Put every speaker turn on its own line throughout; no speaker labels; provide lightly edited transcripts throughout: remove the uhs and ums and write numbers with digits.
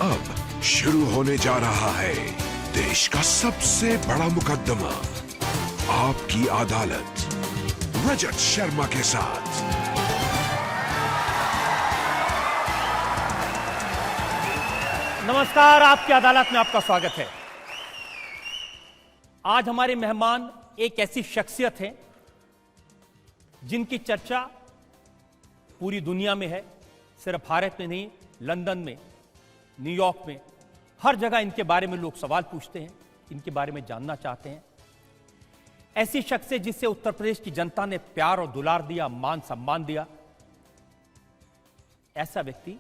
अब शुरू होने जा रहा है देश का सबसे बड़ा मुकदमा, आपकी अदालत, रजत शर्मा के साथ।
नमस्कार, आपकी अदालत में आपका स्वागत है। आज हमारे मेहमान एक ऐसी शख्सियत है जिनकी चर्चा पूरी दुनिया में है, सिर्फ भारत में नहीं, लंदन में, न्यूयॉर्क में, हर जगह इनके बारे में लोग सवाल पूछते हैं, इनके बारे में जानना चाहते हैं। ऐसी शख्सियत जिससे उत्तर प्रदेश की जनता ने प्यार और दुलार दिया, मान सम्मान दिया। ऐसा व्यक्ति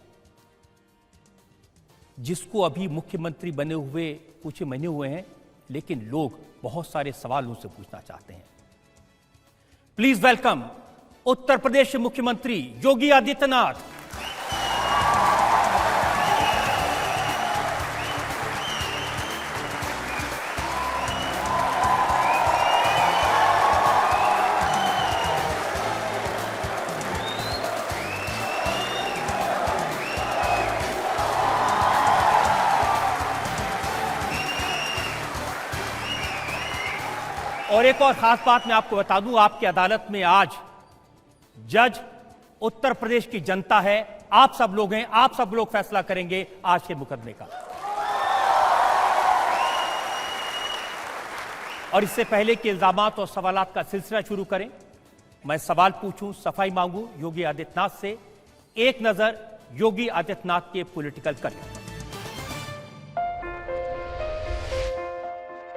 जिसको अभी मुख्यमंत्री बने हुए कुछ महीने हुए हैं, लेकिन लोग बहुत सारे सवाल उनसे पूछना चाहते हैं। प्लीज वेलकम उत्तर प्रदेश के मुख्यमंत्री योगी आदित्यनाथ। और एक और खास बात मैं आपको बता दूं, आपकी अदालत में आज जज उत्तर प्रदेश की जनता है, आप सब लोग हैं, आप सब लोग फैसला करेंगे आज के मुकदमे का। और इससे पहले कि इल्जामात और सवालात का सिलसिला शुरू करें, मैं सवाल पूछूं, सफाई मांगू योगी आदित्यनाथ से। एक नजर योगी आदित्यनाथ के पॉलिटिकल करियर।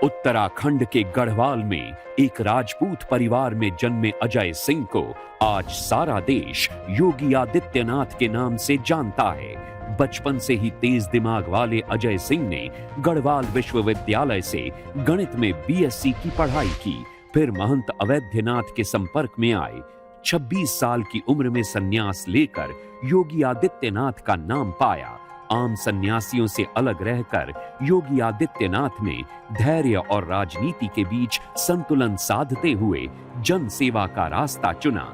उत्तराखंड के गढ़वाल में एक राजपूत परिवार में जन्मे अजय सिंह को आज सारा देश योगी आदित्यनाथ के नाम से जानता है। बचपन से ही तेज दिमाग वाले अजय सिंह ने गढ़वाल विश्वविद्यालय से गणित में बीएससी की पढ़ाई की, फिर महंत अवैधनाथ के संपर्क में आए। 26 साल की उम्र में संन्यास लेकर योगी आदित्यनाथ का नाम पाया। आम सन्यासियों से अलग रहकर योगी आदित्यनाथ ने धैर्य और राजनीति के बीच संतुलन साधते हुए जन सेवा का रास्ता चुना।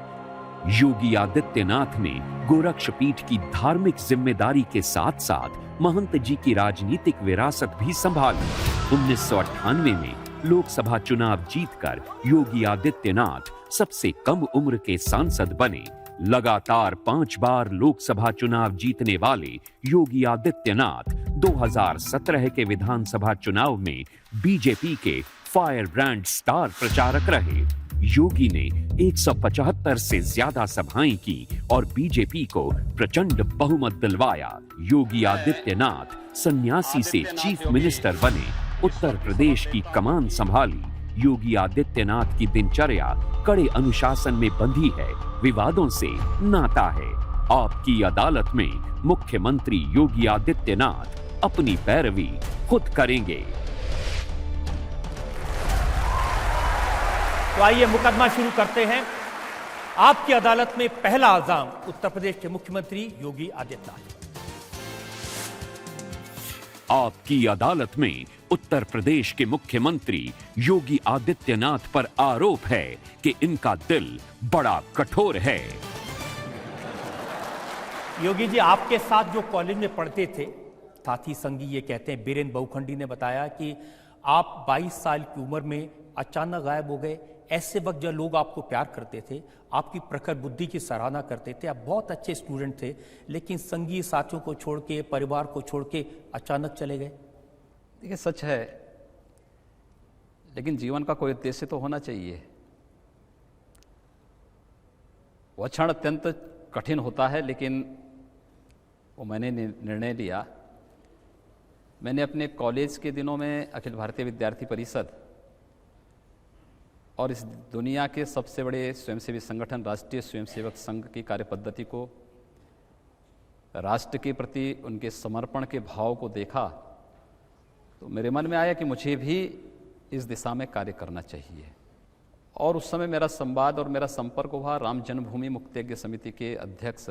योगी आदित्यनाथ ने गोरक्षपीठ की धार्मिक जिम्मेदारी के साथ साथ महंत जी की राजनीतिक विरासत भी संभाली। 1998 में लोकसभा चुनाव जीतकर योगी आदित्यनाथ सबसे कम उम्र के सांसद बने। लगातार 5 बार लोकसभा चुनाव जीतने वाले योगी आदित्यनाथ 2017 के विधानसभा चुनाव में बीजेपी के फायर ब्रांड स्टार प्रचारक रहे। योगी ने 175 से ज्यादा सभाएं की और बीजेपी को प्रचंड बहुमत दिलवाया। योगी आदित्यनाथ सन्यासी से चीफ मिनिस्टर बने, उत्तर प्रदेश की कमान संभाली। योगी आदित्यनाथ की दिनचर्या कड़े अनुशासन में बंधी है, विवादों से नाता है। आपकी अदालत में मुख्यमंत्री योगी आदित्यनाथ अपनी पैरवी खुद करेंगे।
तो आइए मुकदमा शुरू करते हैं। आपकी अदालत में पहला इल्जाम उत्तर प्रदेश के मुख्यमंत्री योगी आदित्यनाथ।
आपकी अदालत में उत्तर प्रदेश के मुख्यमंत्री योगी आदित्यनाथ पर आरोप है कि इनका दिल बड़ा कठोर है।
योगी जी, आपके साथ जो कॉलेज में पढ़ते थे साथी संगी, ये कहते हैं, बीरेन बहुखंडी ने बताया कि आप 22 साल की उम्र में अचानक गायब हो गए। ऐसे वक्त जब लोग आपको प्यार करते थे, आपकी प्रखर बुद्धि की सराहना करते थे, आप बहुत अच्छे स्टूडेंट थे, लेकिन संगी साथियों को छोड़ के, परिवार को छोड़ के अचानक चले गए।
देखिए, सच है, लेकिन जीवन का कोई उद्देश्य तो होना चाहिए। वह क्षण अत्यंत कठिन होता है, लेकिन वो मैंने निर्णय लिया। मैंने अपने कॉलेज के दिनों में अखिल भारतीय विद्यार्थी परिषद और इस दुनिया के सबसे बड़े स्वयंसेवी संगठन राष्ट्रीय स्वयंसेवक संघ की कार्यपद्धति को, राष्ट्र के प्रति उनके समर्पण के भाव को देखा, तो मेरे मन में आया कि मुझे भी इस दिशा में कार्य करना चाहिए। और उस समय मेरा संवाद और मेरा संपर्क हुआ राम जन्मभूमि मुक्तयज्ञ समिति के अध्यक्ष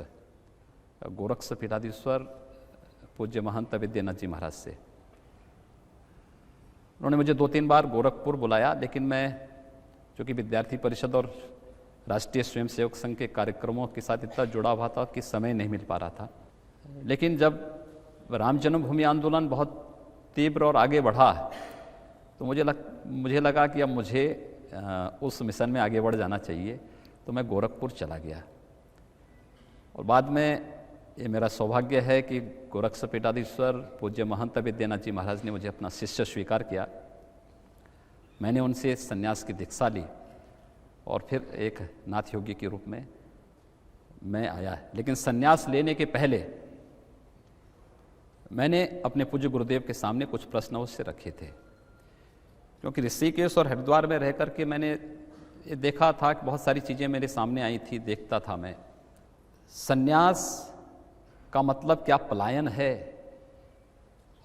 गोरक्ष पीठाधीश्वर पूज्य महंत विद्यानाथ जी महाराज से। उन्होंने मुझे 2-3 बार गोरखपुर बुलाया, लेकिन मैं चूँकि विद्यार्थी परिषद और राष्ट्रीय स्वयंसेवक संघ के कार्यक्रमों के साथ इतना जुड़ा हुआ था कि समय नहीं मिल पा रहा था। लेकिन जब राम जन्मभूमि आंदोलन बहुत तीव्र और आगे बढ़ा तो मुझे लगा कि अब मुझे उस मिशन में आगे बढ़ जाना चाहिए, तो मैं गोरखपुर चला गया। और बाद में ये मेरा सौभाग्य है कि गोरक्ष पीठाधीश्वर पूज्य महंत विद्यानाथ जी महाराज ने मुझे अपना शिष्य स्वीकार किया। मैंने उनसे संन्यास की दीक्षा ली और फिर एक नाथ योगी के रूप में मैं आया। लेकिन संन्यास लेने के पहले मैंने अपने पूज्य गुरुदेव के सामने कुछ प्रश्न उससे रखे थे, क्योंकि ऋषिकेश और हरिद्वार में रह करके मैंने ये देखा था कि बहुत सारी चीज़ें मेरे सामने आई थी, देखता था मैं। संन्यास का मतलब क्या पलायन है,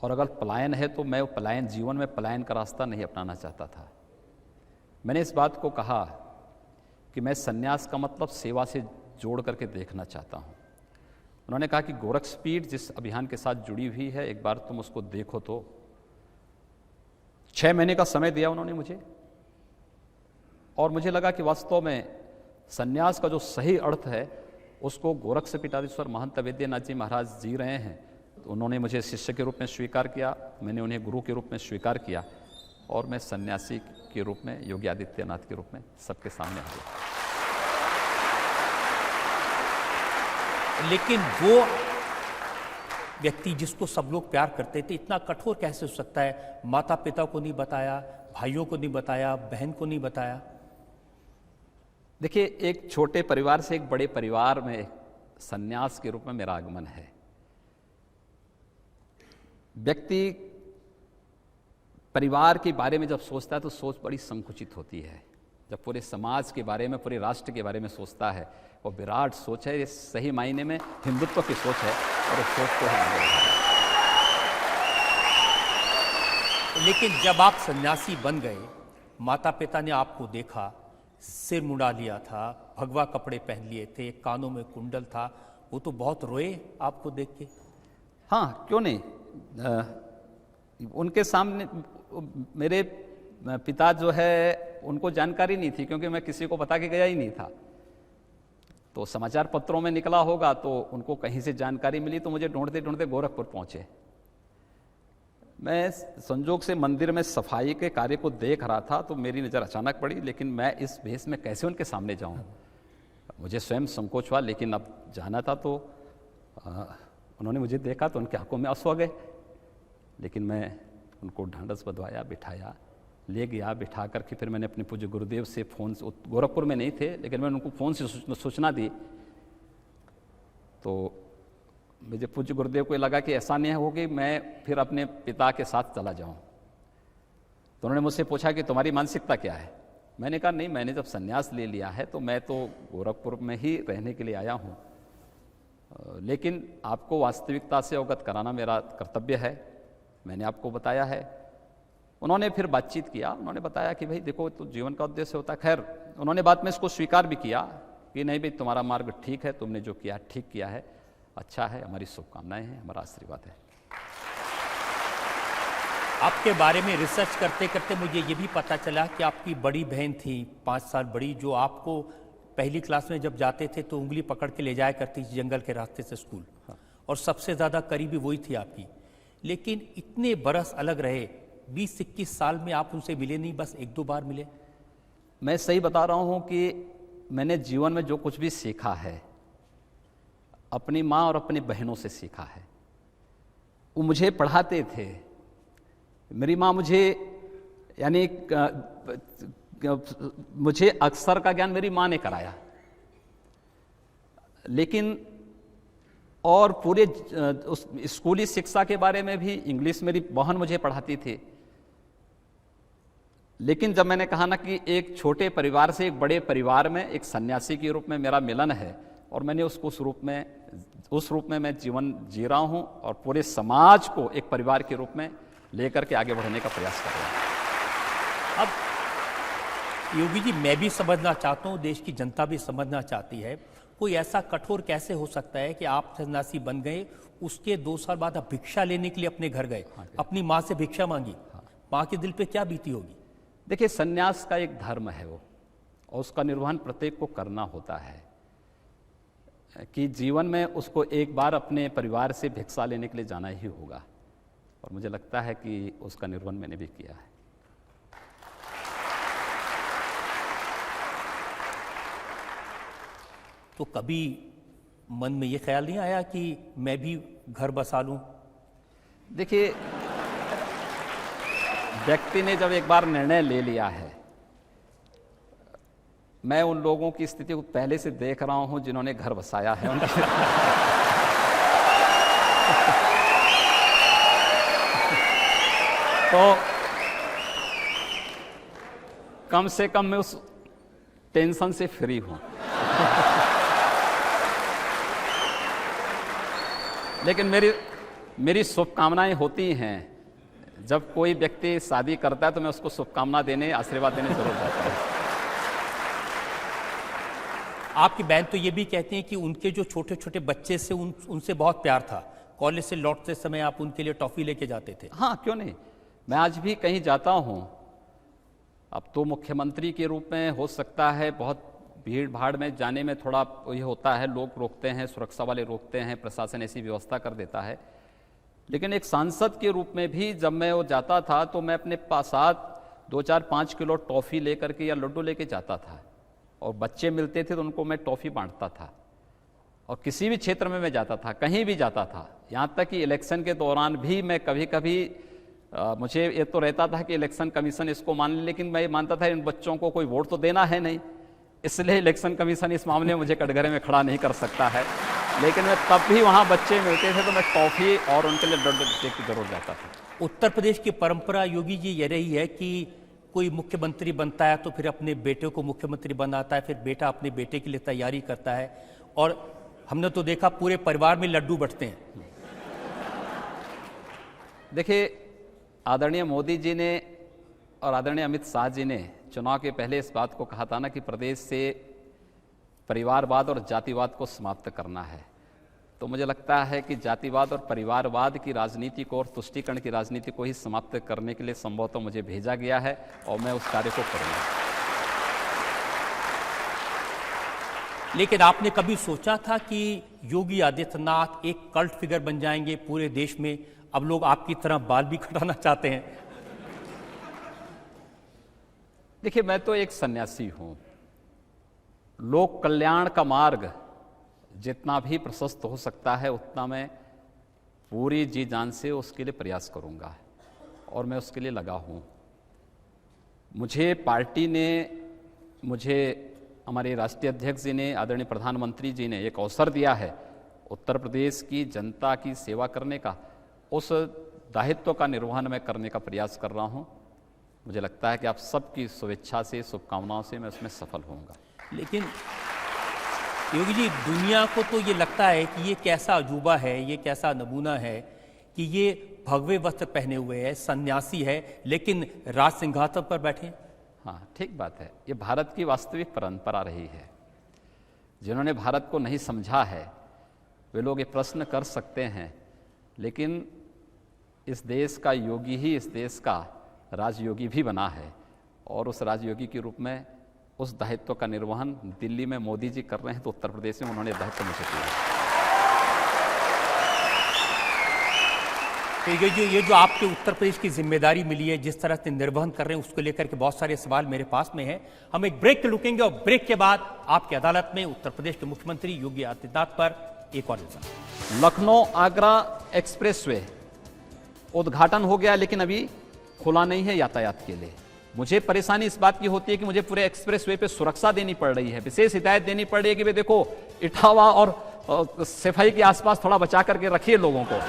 और अगर पलायन है तो मैं पलायन जीवन में पलायन का रास्ता नहीं अपनाना चाहता था। मैंने इस बात को कहा कि मैं संन्यास का मतलब सेवा से जोड़ करके देखना चाहता हूँ। उन्होंने कहा कि गोरक्षपीठ जिस अभियान के साथ जुड़ी हुई है, एक बार तुम उसको देखो। तो 6 महीने का समय दिया उन्होंने मुझे, और मुझे लगा कि वास्तव में संन्यास का जो सही अर्थ है उसको गोरक्ष पीठाधीश्वर महंत विद्यानाथ जी महाराज जी रहे हैं। तो उन्होंने मुझे शिष्य के रूप में स्वीकार किया, मैंने उन्हें गुरु के रूप में स्वीकार किया, और मैं सन्यासी के रूप में, योगी आदित्यनाथ के रूप में सबके सामने आ गया।
लेकिन वो व्यक्ति जिसको सब लोग प्यार करते थे इतना कठोर कैसे हो सकता है? माता पिता को नहीं बताया, भाइयों को नहीं बताया, बहन को नहीं बताया।
देखिए, एक छोटे परिवार से एक बड़े परिवार में सन्यास के रूप में मेरा आगमन है। व्यक्ति परिवार के बारे में जब सोचता है तो सोच बड़ी संकुचित होती है। जब पूरे समाज के बारे में, पूरे राष्ट्र के बारे में सोचता है, वो विराट सोच है, ये सही मायने में हिंदुत्व की सोच है, और उस सोच को है।
लेकिन जब आप सन्यासी बन गए, माता पिता ने आपको देखा, सिर मुड़ा लिया था, भगवा कपड़े पहन लिए थे, कानों में कुंडल था, वो तो बहुत रोए आपको देख के।
हाँ, क्यों नहीं। उनके सामने मेरे पिता जो है उनको जानकारी नहीं थी, क्योंकि मैं किसी को बता के गया ही नहीं था। तो समाचार पत्रों में निकला होगा तो उनको कहीं से जानकारी मिली, तो मुझे ढूंढते ढूंढते गोरखपुर पहुंचे। मैं संजोग से मंदिर में सफाई के कार्य को देख रहा था तो मेरी नज़र अचानक पड़ी, लेकिन मैं इस भेष में कैसे उनके सामने जाऊं, मुझे स्वयं संकोच हुआ। लेकिन अब जाना था तो उन्होंने मुझे देखा तो उनकी आंखों में आंसू आ गए। लेकिन मैं उनको ढांढस बंधवाया, बिठाया, ले गया। बिठा करके फिर मैंने अपने पूज्य गुरुदेव से फ़ोन से, गोरखपुर में नहीं थे लेकिन मैंने उनको फ़ोन से सूचना दी। तो मुझे पूज्य गुरुदेव को लगा कि ऐसा नहीं हो कि मैं फिर अपने पिता के साथ चला जाऊं। तो उन्होंने मुझसे पूछा कि तुम्हारी मानसिकता क्या है। मैंने कहा नहीं, मैंने जब संन्यास ले लिया है तो मैं तो गोरखपुर में ही रहने के लिए आया हूं, लेकिन आपको वास्तविकता से अवगत कराना मेरा कर्तव्य है। मैंने आपको बताया है। उन्होंने फिर बातचीत किया, उन्होंने बताया कि भाई देखो, तो जीवन का उद्देश्य होता है। खैर, उन्होंने बाद में इसको स्वीकार भी किया कि नहीं भाई, तुम्हारा मार्ग ठीक है, तुमने जो किया ठीक किया है, अच्छा है, हमारी शुभकामनाएं हैं, हमारा आशीर्वाद है।
आपके बारे में रिसर्च करते करते मुझे ये भी पता चला कि आपकी बड़ी बहन थी, 5 साल बड़ी, जो आपको पहली क्लास में जब जाते थे तो उंगली पकड़ के ले जाया करती थी जंगल के रास्ते से स्कूल। हाँ। और सबसे ज़्यादा करीबी वही थी आपकी। लेकिन इतने बरस अलग रहे, 20-21 साल में आप उनसे मिले नहीं, बस 1-2 बार मिले।
मैं सही बता रहा हूँ कि मैंने जीवन में जो कुछ भी सीखा है अपनी माँ और अपनी बहनों से सीखा है। वो मुझे पढ़ाते थे। मेरी माँ मुझे, यानी मुझे अक्षर का ज्ञान मेरी माँ ने कराया, लेकिन और पूरे उस स्कूली शिक्षा के बारे में भी इंग्लिश मेरी बहन मुझे पढ़ाती थी। लेकिन जब मैंने कहा ना कि एक छोटे परिवार से एक बड़े परिवार में एक सन्यासी के रूप में मेरा मिलन है, और मैंने उसको उस रूप में मैं जीवन जी रहा हूं, और पूरे समाज को एक परिवार के रूप में लेकर के आगे बढ़ने का प्रयास कर रहा हूं।
अब योगी जी, मैं भी समझना चाहता हूं, देश की जनता भी समझना चाहती है, कोई ऐसा कठोर कैसे हो सकता है कि आप सन्यासी बन गए, उसके 2 साल बाद आप भिक्षा लेने के लिए अपने घर गए, अपनी माँ से भिक्षा मांगी। माँ के दिल पे क्या बीती होगी?
देखिए, सन्यास का एक धर्म है वो, और उसका निर्वहन प्रत्येक को करना होता है। कि जीवन में उसको एक बार अपने परिवार से भिक्षा लेने के लिए जाना ही होगा, और मुझे लगता है कि उसका निर्वहन मैंने भी किया है।
तो कभी मन में ये ख्याल नहीं आया कि मैं भी घर बसा लूं?
देखिए, व्यक्ति ने जब एक बार निर्णय ले लिया है, मैं उन लोगों की स्थिति को पहले से देख रहा हूं जिन्होंने घर बसाया है तो कम से कम मैं उस टेंशन से फ्री हूं। लेकिन मेरी शुभकामनाएं होती हैं। जब कोई व्यक्ति शादी करता है तो मैं उसको शुभकामना देने, आशीर्वाद देने जरूर जाता हूं।
आपकी बहन तो ये भी कहती हैं कि उनके जो छोटे छोटे बच्चे से उनसे बहुत प्यार था। कॉलेज से लौटते समय आप उनके लिए टॉफी लेके जाते थे।
हाँ, क्यों नहीं। मैं आज भी कहीं जाता हूं, अब तो मुख्यमंत्री के रूप में हो सकता है बहुत भीड़ भाड़ में जाने में थोड़ा ये होता है, लोग रोकते हैं, सुरक्षा वाले रोकते हैं, प्रशासन ऐसी व्यवस्था कर देता है। लेकिन एक सांसद के रूप में भी जब मैं वो जाता था तो मैं अपने साथ 2-4-5 किलो टॉफ़ी लेकर के या लड्डू लेके जाता था, और बच्चे मिलते थे तो उनको मैं टॉफ़ी बांटता था। और किसी भी क्षेत्र में मैं जाता था, कहीं भी जाता था, यहाँ तक कि इलेक्शन के दौरान भी मैं कभी कभी मुझे ये तो रहता था कि इलेक्शन कमीशन इसको मान ले, लेकिन मैं ये मानता था इन बच्चों को कोई वोट तो देना है नहीं, इसलिए इलेक्शन कमीशन इस मामले में मुझे कटघरे में खड़ा नहीं कर सकता है। लेकिन मैं तब भी वहाँ बच्चे मिलते थे तो मैं टॉफ़ी और उनके लिए लड्डू देकर जरूर जाता था।
उत्तर प्रदेश की परंपरा योगी जी ये रही है कि कोई मुख्यमंत्री बनता है तो फिर अपने बेटे को मुख्यमंत्री बनाता है, फिर बेटा अपने बेटे के लिए तैयारी करता है, और हमने तो देखा पूरे परिवार में लड्डू बंटते हैं।
देखिए, आदरणीय मोदी जी ने और आदरणीय अमित शाह जी ने चुनाव के पहले इस बात को कहा था ना कि प्रदेश से परिवारवाद और जातिवाद को समाप्त करना है। तो मुझे लगता है कि जातिवाद और परिवारवाद की राजनीति को और तुष्टीकरण की राजनीति को ही समाप्त करने के लिए संभवतः मुझे भेजा गया है, और मैं उस कार्य को करूंगा।
लेकिन आपने कभी सोचा था कि योगी आदित्यनाथ एक कल्ट फिगर बन जाएंगे पूरे देश में? अब लोग आपकी तरह बाल भी कटाना चाहते हैं।
देखिए, मैं तो एक सन्यासी हूं। लोक कल्याण का मार्ग जितना भी प्रशस्त हो सकता है उतना मैं पूरी जी जान से उसके लिए प्रयास करूंगा, और मैं उसके लिए लगा हूं। मुझे पार्टी ने, मुझे हमारे राष्ट्रीय अध्यक्ष जी ने, आदरणीय प्रधानमंत्री जी ने एक अवसर दिया है उत्तर प्रदेश की जनता की सेवा करने का। उस दायित्व का निर्वहन मैं करने का प्रयास कर रहा हूं। मुझे लगता है कि आप सबकी शुभेच्छा से, शुभकामनाओं से मैं उसमें सफल होऊंगा।
लेकिन योगी जी, दुनिया को तो ये लगता है कि ये कैसा अजूबा है, ये कैसा नमूना है कि ये भगवे वस्त्र पहने हुए है, सन्यासी है, लेकिन राज सिंहासन पर बैठे।
हाँ, ठीक बात है। ये भारत की वास्तविक परंपरा रही है। जिन्होंने भारत को नहीं समझा है वे लोग ये प्रश्न कर सकते हैं, लेकिन इस देश का योगी ही इस देश का राजयोगी भी बना है, और उस राजयोगी के रूप में उस दायित्व का निर्वहन दिल्ली में मोदी जी कर रहे हैं, तो उत्तर प्रदेश में उन्होंने दायित्व मुझे दिया।
तो ये जो आपके उत्तर प्रदेश की जिम्मेदारी मिली है, जिस तरह से निर्वहन कर रहे हैं, उसको लेकर के बहुत सारे सवाल मेरे पास में हैं। हम एक ब्रेक रुकेंगे, और ब्रेक के बाद आपकी अदालत में उत्तर प्रदेश के मुख्यमंत्री योगी आदित्यनाथ पर एक और इल्जाम।
लखनऊ आगरा एक्सप्रेसवे उद्घाटन हो गया, लेकिन अभी खुला नहीं है यातायात के लिए। मुझे परेशानी इस बात की होती है कि मुझे पूरे एक्सप्रेसवे पे सुरक्षा देनी पड़ रही है, विशेष हिदायत देनी पड़ रही है कि वे देखो, इटावा और सफाई के आसपास थोड़ा बचा करके रखिए लोगों को।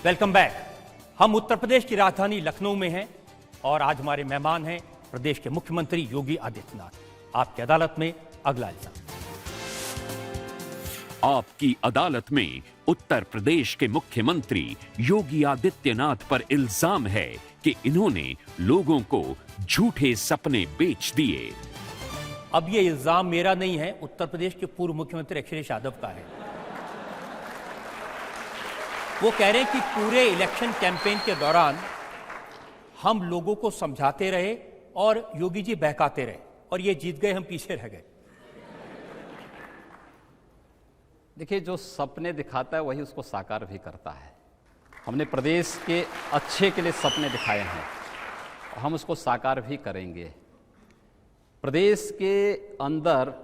Welcome back. हम उत्तर प्रदेश की राजधानी लखनऊ में हैं, और आज हमारे मेहमान हैं प्रदेश के मुख्यमंत्री योगी आदित्यनाथ। आपकी अदालत में अगला इल्जाम।
आपकी अदालत में उत्तर प्रदेश के मुख्यमंत्री योगी आदित्यनाथ पर इल्जाम है कि इन्होंने लोगों को झूठे सपने बेच दिए।
अब ये इल्जाम मेरा नहीं है, उत्तर प्रदेश के पूर्व मुख्यमंत्री अखिलेश यादव का है। वो कह रहे हैं कि पूरे इलेक्शन कैंपेन के दौरान हम लोगों को समझाते रहे और योगी जी बहकाते रहे और ये जीत गए, हम पीछे रह गए।
देखिए, जो सपने दिखाता है वही उसको साकार भी करता है। हमने प्रदेश के अच्छे के लिए सपने दिखाए हैं और हम उसको साकार भी करेंगे। प्रदेश के अंदर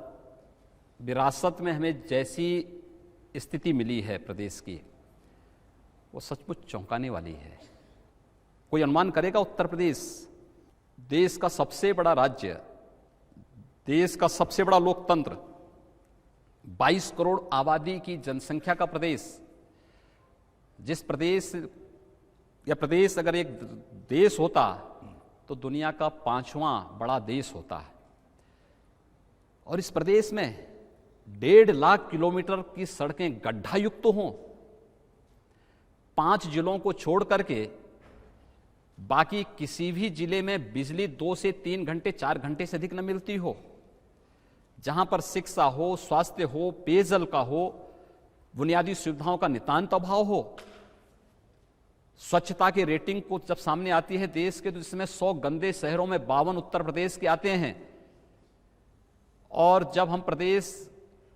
विरासत में हमें जैसी स्थिति मिली है प्रदेश की, वो सचमुच चौंकाने वाली है। कोई अनुमान करेगा उत्तर प्रदेश, देश का सबसे बड़ा राज्य, देश का सबसे बड़ा लोकतंत्र, 22 करोड़ आबादी की जनसंख्या का प्रदेश, जिस प्रदेश या प्रदेश अगर एक देश होता तो दुनिया का 5वां बड़ा देश होता है, और इस प्रदेश में 1.5 लाख किलोमीटर की सड़कें गड्ढा युक्त हों, 5 जिलों को छोड़ करके बाकी किसी भी जिले में बिजली 2 से 3 घंटे 4 घंटे से अधिक न मिलती हो, जहां पर शिक्षा हो, स्वास्थ्य हो, पेयजल का हो, बुनियादी सुविधाओं का नितांत अभाव हो, स्वच्छता की रेटिंग को जब सामने आती है देश के, तो जिसमें 100 गंदे शहरों में 52 उत्तर प्रदेश के आते हैं। और जब हम प्रदेश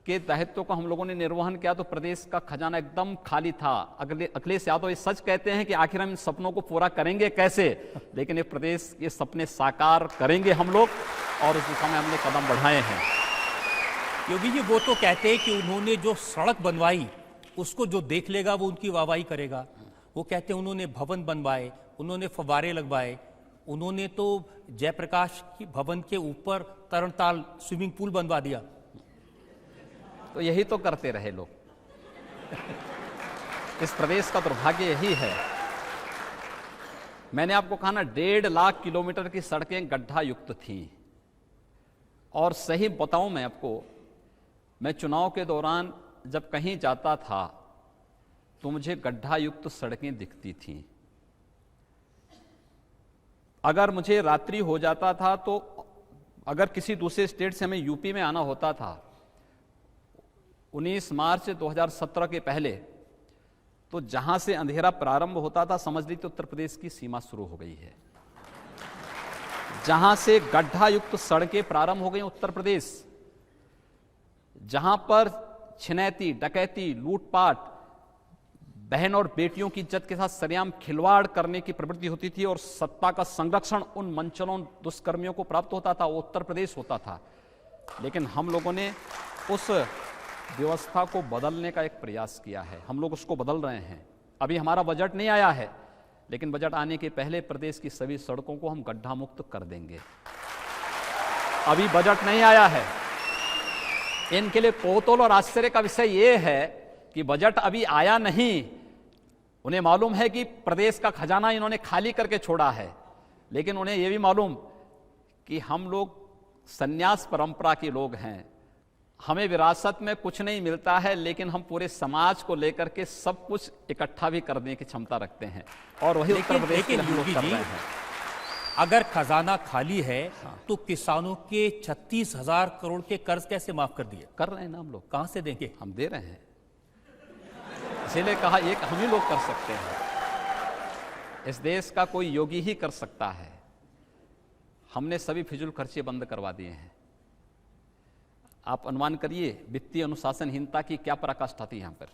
के दायित्व को हम लोगों ने निर्वहन किया तो प्रदेश का खजाना एकदम खाली था। अखिलेश यादव ये सच कहते हैं कि आखिर हम इन सपनों को पूरा करेंगे कैसे, लेकिन ये प्रदेश के सपने साकार करेंगे हम लोग, और उस दिशा में हमने कदम बढ़ाए हैं।
योगी जी वो तो कहते हैं कि उन्होंने जो सड़क बनवाई उसको जो देख लेगा वो उनकी वाहवाही करेगा। वो कहते हैं उन्होंने भवन बनवाए, उन्होंने फव्वारे लगवाए, उन्होंने तो जयप्रकाश की भवन के ऊपर तरणताल स्विमिंग पूल बनवा दिया।
तो यही तो करते रहे लोग। इस प्रदेश का दुर्भाग्य यही है। मैंने आपको कहा ना, 1.5 लाख किलोमीटर की सड़कें गड्ढा युक्त थीं। और सही बताऊं मैं आपको, मैं चुनाव के दौरान जब कहीं जाता था तो मुझे गड्ढा युक्त सड़कें दिखती थीं। अगर मुझे रात्रि हो जाता था तो अगर किसी दूसरे स्टेट से हमें यूपी में आना होता था 19 मार्च 2017 के पहले, तो जहां से अंधेरा प्रारंभ होता था समझ लीजिए उत्तर प्रदेश की सीमा शुरू हो गई है। जहां से गड्ढा युक्त सड़कें प्रारंभ हो गई उत्तर प्रदेश, जहां पर छिनैती, डकैती, लूटपाट, बहन और बेटियों की इज्जत के साथ सरेआम खिलवाड़ करने की प्रवृत्ति होती थी और सत्ता का संरक्षण उन मंचलों दुष्कर्मियों को प्राप्त होता था, वो उत्तर प्रदेश होता था। लेकिन हम लोगों ने उस व्यवस्था को बदलने का एक प्रयास किया है, हम लोग उसको बदल रहे हैं। अभी हमारा बजट नहीं आया है, लेकिन बजट आने के पहले प्रदेश की सभी सड़कों को हम गड्ढा मुक्त कर देंगे। अभी बजट नहीं आया है। इनके लिए कौतूहल और आश्चर्य का विषय यह है कि बजट अभी आया नहीं। उन्हें मालूम है कि प्रदेश का खजाना इन्होंने खाली करके छोड़ा है, लेकिन उन्हें यह भी मालूम कि हम लोग संन्यास परंपरा के लोग हैं। हमें विरासत में कुछ नहीं मिलता है, लेकिन हम पूरे समाज को लेकर के सब कुछ इकट्ठा भी करने की क्षमता रखते हैं, और वही उत्तर प्रदेश के हम लोग कर रहे हैं।
अगर खजाना खाली है तो किसानों के 36,000 करोड़ के कर्ज कैसे माफ कर दिए?
कर रहे हैं ना हम लोग।
कहां से देंगे?
हम दे रहे हैं। इसीलिए कहा एक हम ही लोग कर सकते हैं। इस देश का कोई योगी ही कर सकता है। हमने सभी फिजूल खर्चे बंद करवा दिए हैं। आप अनुमान करिए वित्तीय अनुशासनहीनता की क्या पराकाष्ठा थी। यहां पर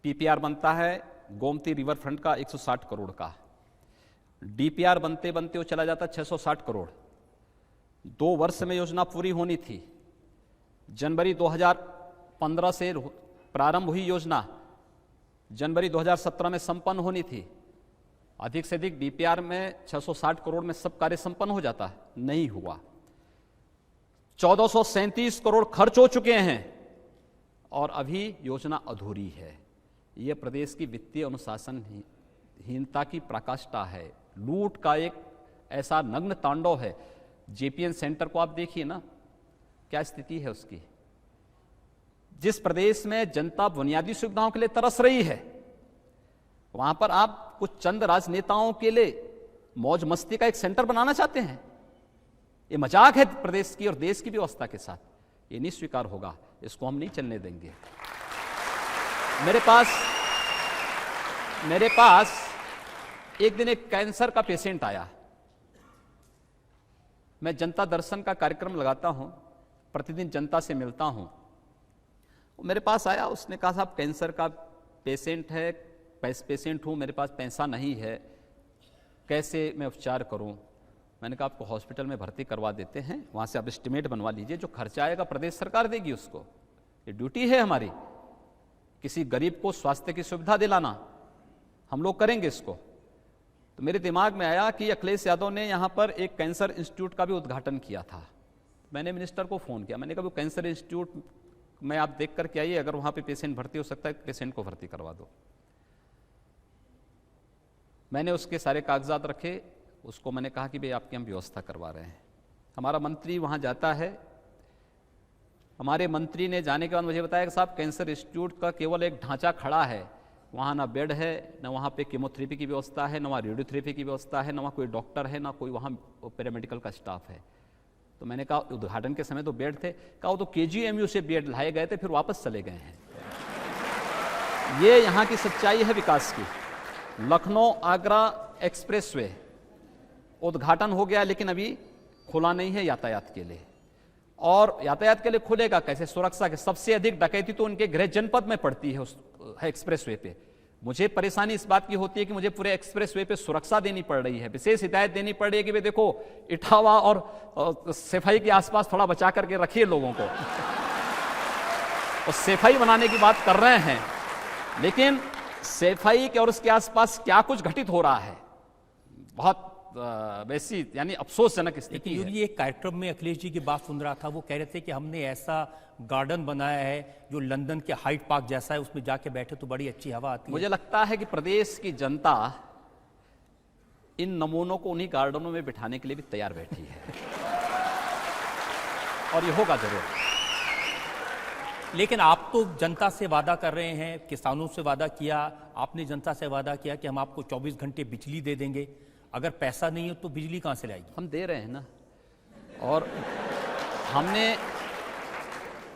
पीपीआर बनता है गोमती रिवर फ्रंट का 160 करोड़ का, डीपीआर बनते बनते वो चला जाता 660 करोड़। 2 वर्ष में योजना पूरी होनी थी। जनवरी 2015 से प्रारंभ हुई योजना, जनवरी 2017 में संपन्न होनी थी। अधिक से अधिक डीपीआर में 660 करोड़ में सब कार्य संपन्न हो जाता, नहीं हुआ। 1437 करोड़ खर्च हो चुके हैं और अभी योजना अधूरी है। यह प्रदेश की वित्तीय अनुशासनहीनता की पराकाष्ठा है। लूट का एक ऐसा नग्न तांडव है। जेपीएन सेंटर को आप देखिए ना, क्या स्थिति है उसकी। जिस प्रदेश में जनता बुनियादी सुविधाओं के लिए तरस रही है, वहां पर आप कुछ चंद राजनेताओं के लिए मौज मस्ती का एक सेंटर बनाना चाहते हैं। ये मजाक है प्रदेश की और देश की व्यवस्था के साथ। ये नहीं स्वीकार होगा, इसको हम नहीं चलने देंगे। मेरे पास एक दिन एक कैंसर का पेशेंट आया। मैं जनता दर्शन का कार्यक्रम लगाता हूं, प्रतिदिन जनता से मिलता हूं। वो मेरे पास आया, उसने कहा साहब कैंसर का पेशेंट है, पेशेंट हूं, मेरे पास पैसा नहीं है, कैसे मैं उपचार करूं। मैंने कहा आपको हॉस्पिटल में भर्ती करवा देते हैं, वहाँ से आप एस्टिमेट बनवा लीजिए, जो खर्चा आएगा प्रदेश सरकार देगी उसको। ये ड्यूटी है हमारी, किसी गरीब को स्वास्थ्य की सुविधा दिलाना, हम लोग करेंगे इसको। तो मेरे दिमाग में आया कि अखिलेश यादव ने यहाँ पर एक कैंसर इंस्टीट्यूट का भी उद्घाटन किया था। मैंने मिनिस्टर को फ़ोन किया, मैंने कहा वो कैंसर इंस्टीट्यूट में आप देख करके आइए, अगर वहाँ पे पेशेंट भर्ती हो सकता है पेशेंट को भर्ती करवा दो। मैंने उसके सारे कागजात रखे, उसको मैंने कहा कि भाई आपकी हम व्यवस्था करवा रहे हैं। हमारा मंत्री वहाँ जाता है, हमारे मंत्री ने जाने के बाद मुझे बताया कि साहब कैंसर इंस्टीट्यूट का केवल एक ढांचा खड़ा है, वहाँ ना बेड है, ना वहाँ पे कीमोथेरेपी की व्यवस्था है, ना वहाँ रेडियोथेरेपी की व्यवस्था है, ना वहाँ कोई डॉक्टर है, ना कोई वहाँ पैरामेडिकल का स्टाफ है। तो मैंने कहा उद्घाटन के समय तो बेड थे, कहा वो तो KGMU से बेड लाए गए थे, फिर वापस चले गए हैं। ये यहाँ की सच्चाई है विकास की। लखनऊ आगरा एक्सप्रेसवे उद्घाटन हो गया, लेकिन अभी खुला नहीं है यातायात के लिए। और यातायात के लिए खुलेगा कैसे? सुरक्षा के सबसे अधिक डकैती तो उनके गृह जनपद में पड़ती है उस एक्सप्रेसवे पे। मुझे परेशानी इस बात की होती है कि मुझे पूरे एक्सप्रेसवे पे सुरक्षा देनी पड़ रही है, विशेष हिदायत देनी पड़ रही है कि भाई देखो इटावा और सफाई के आसपास थोड़ा बचा करके रखिए लोगों को। और सफाई बनाने की बात कर रहे हैं, लेकिन सफाई के और उसके आसपास क्या कुछ घटित हो रहा है, बहुत वैसी यानी अफसोसजनक स्थिति है।
ये कार्यक्रम में अखिलेश जी की बात सुन रहा था, वो कह रहे थे कि हमने ऐसा गार्डन बनाया है जो लंदन के हाइड पार्क जैसा है, उसमें जाके बैठे तो बड़ी अच्छी हवा आती है।
मुझे लगता है कि प्रदेश की जनता इन नमूनों को उन्हीं गार्डनों में बिठाने के लिए भी तैयार बैठी है, और ये होगा जरूर।
लेकिन आप तो जनता से वादा कर रहे हैं, किसानों से वादा किया, आपने जनता से वादा किया कि हम आपको 24 घंटे बिजली दे देंगे। अगर पैसा नहीं हो तो बिजली कहां से लाएगी?
हम दे रहे हैं ना। और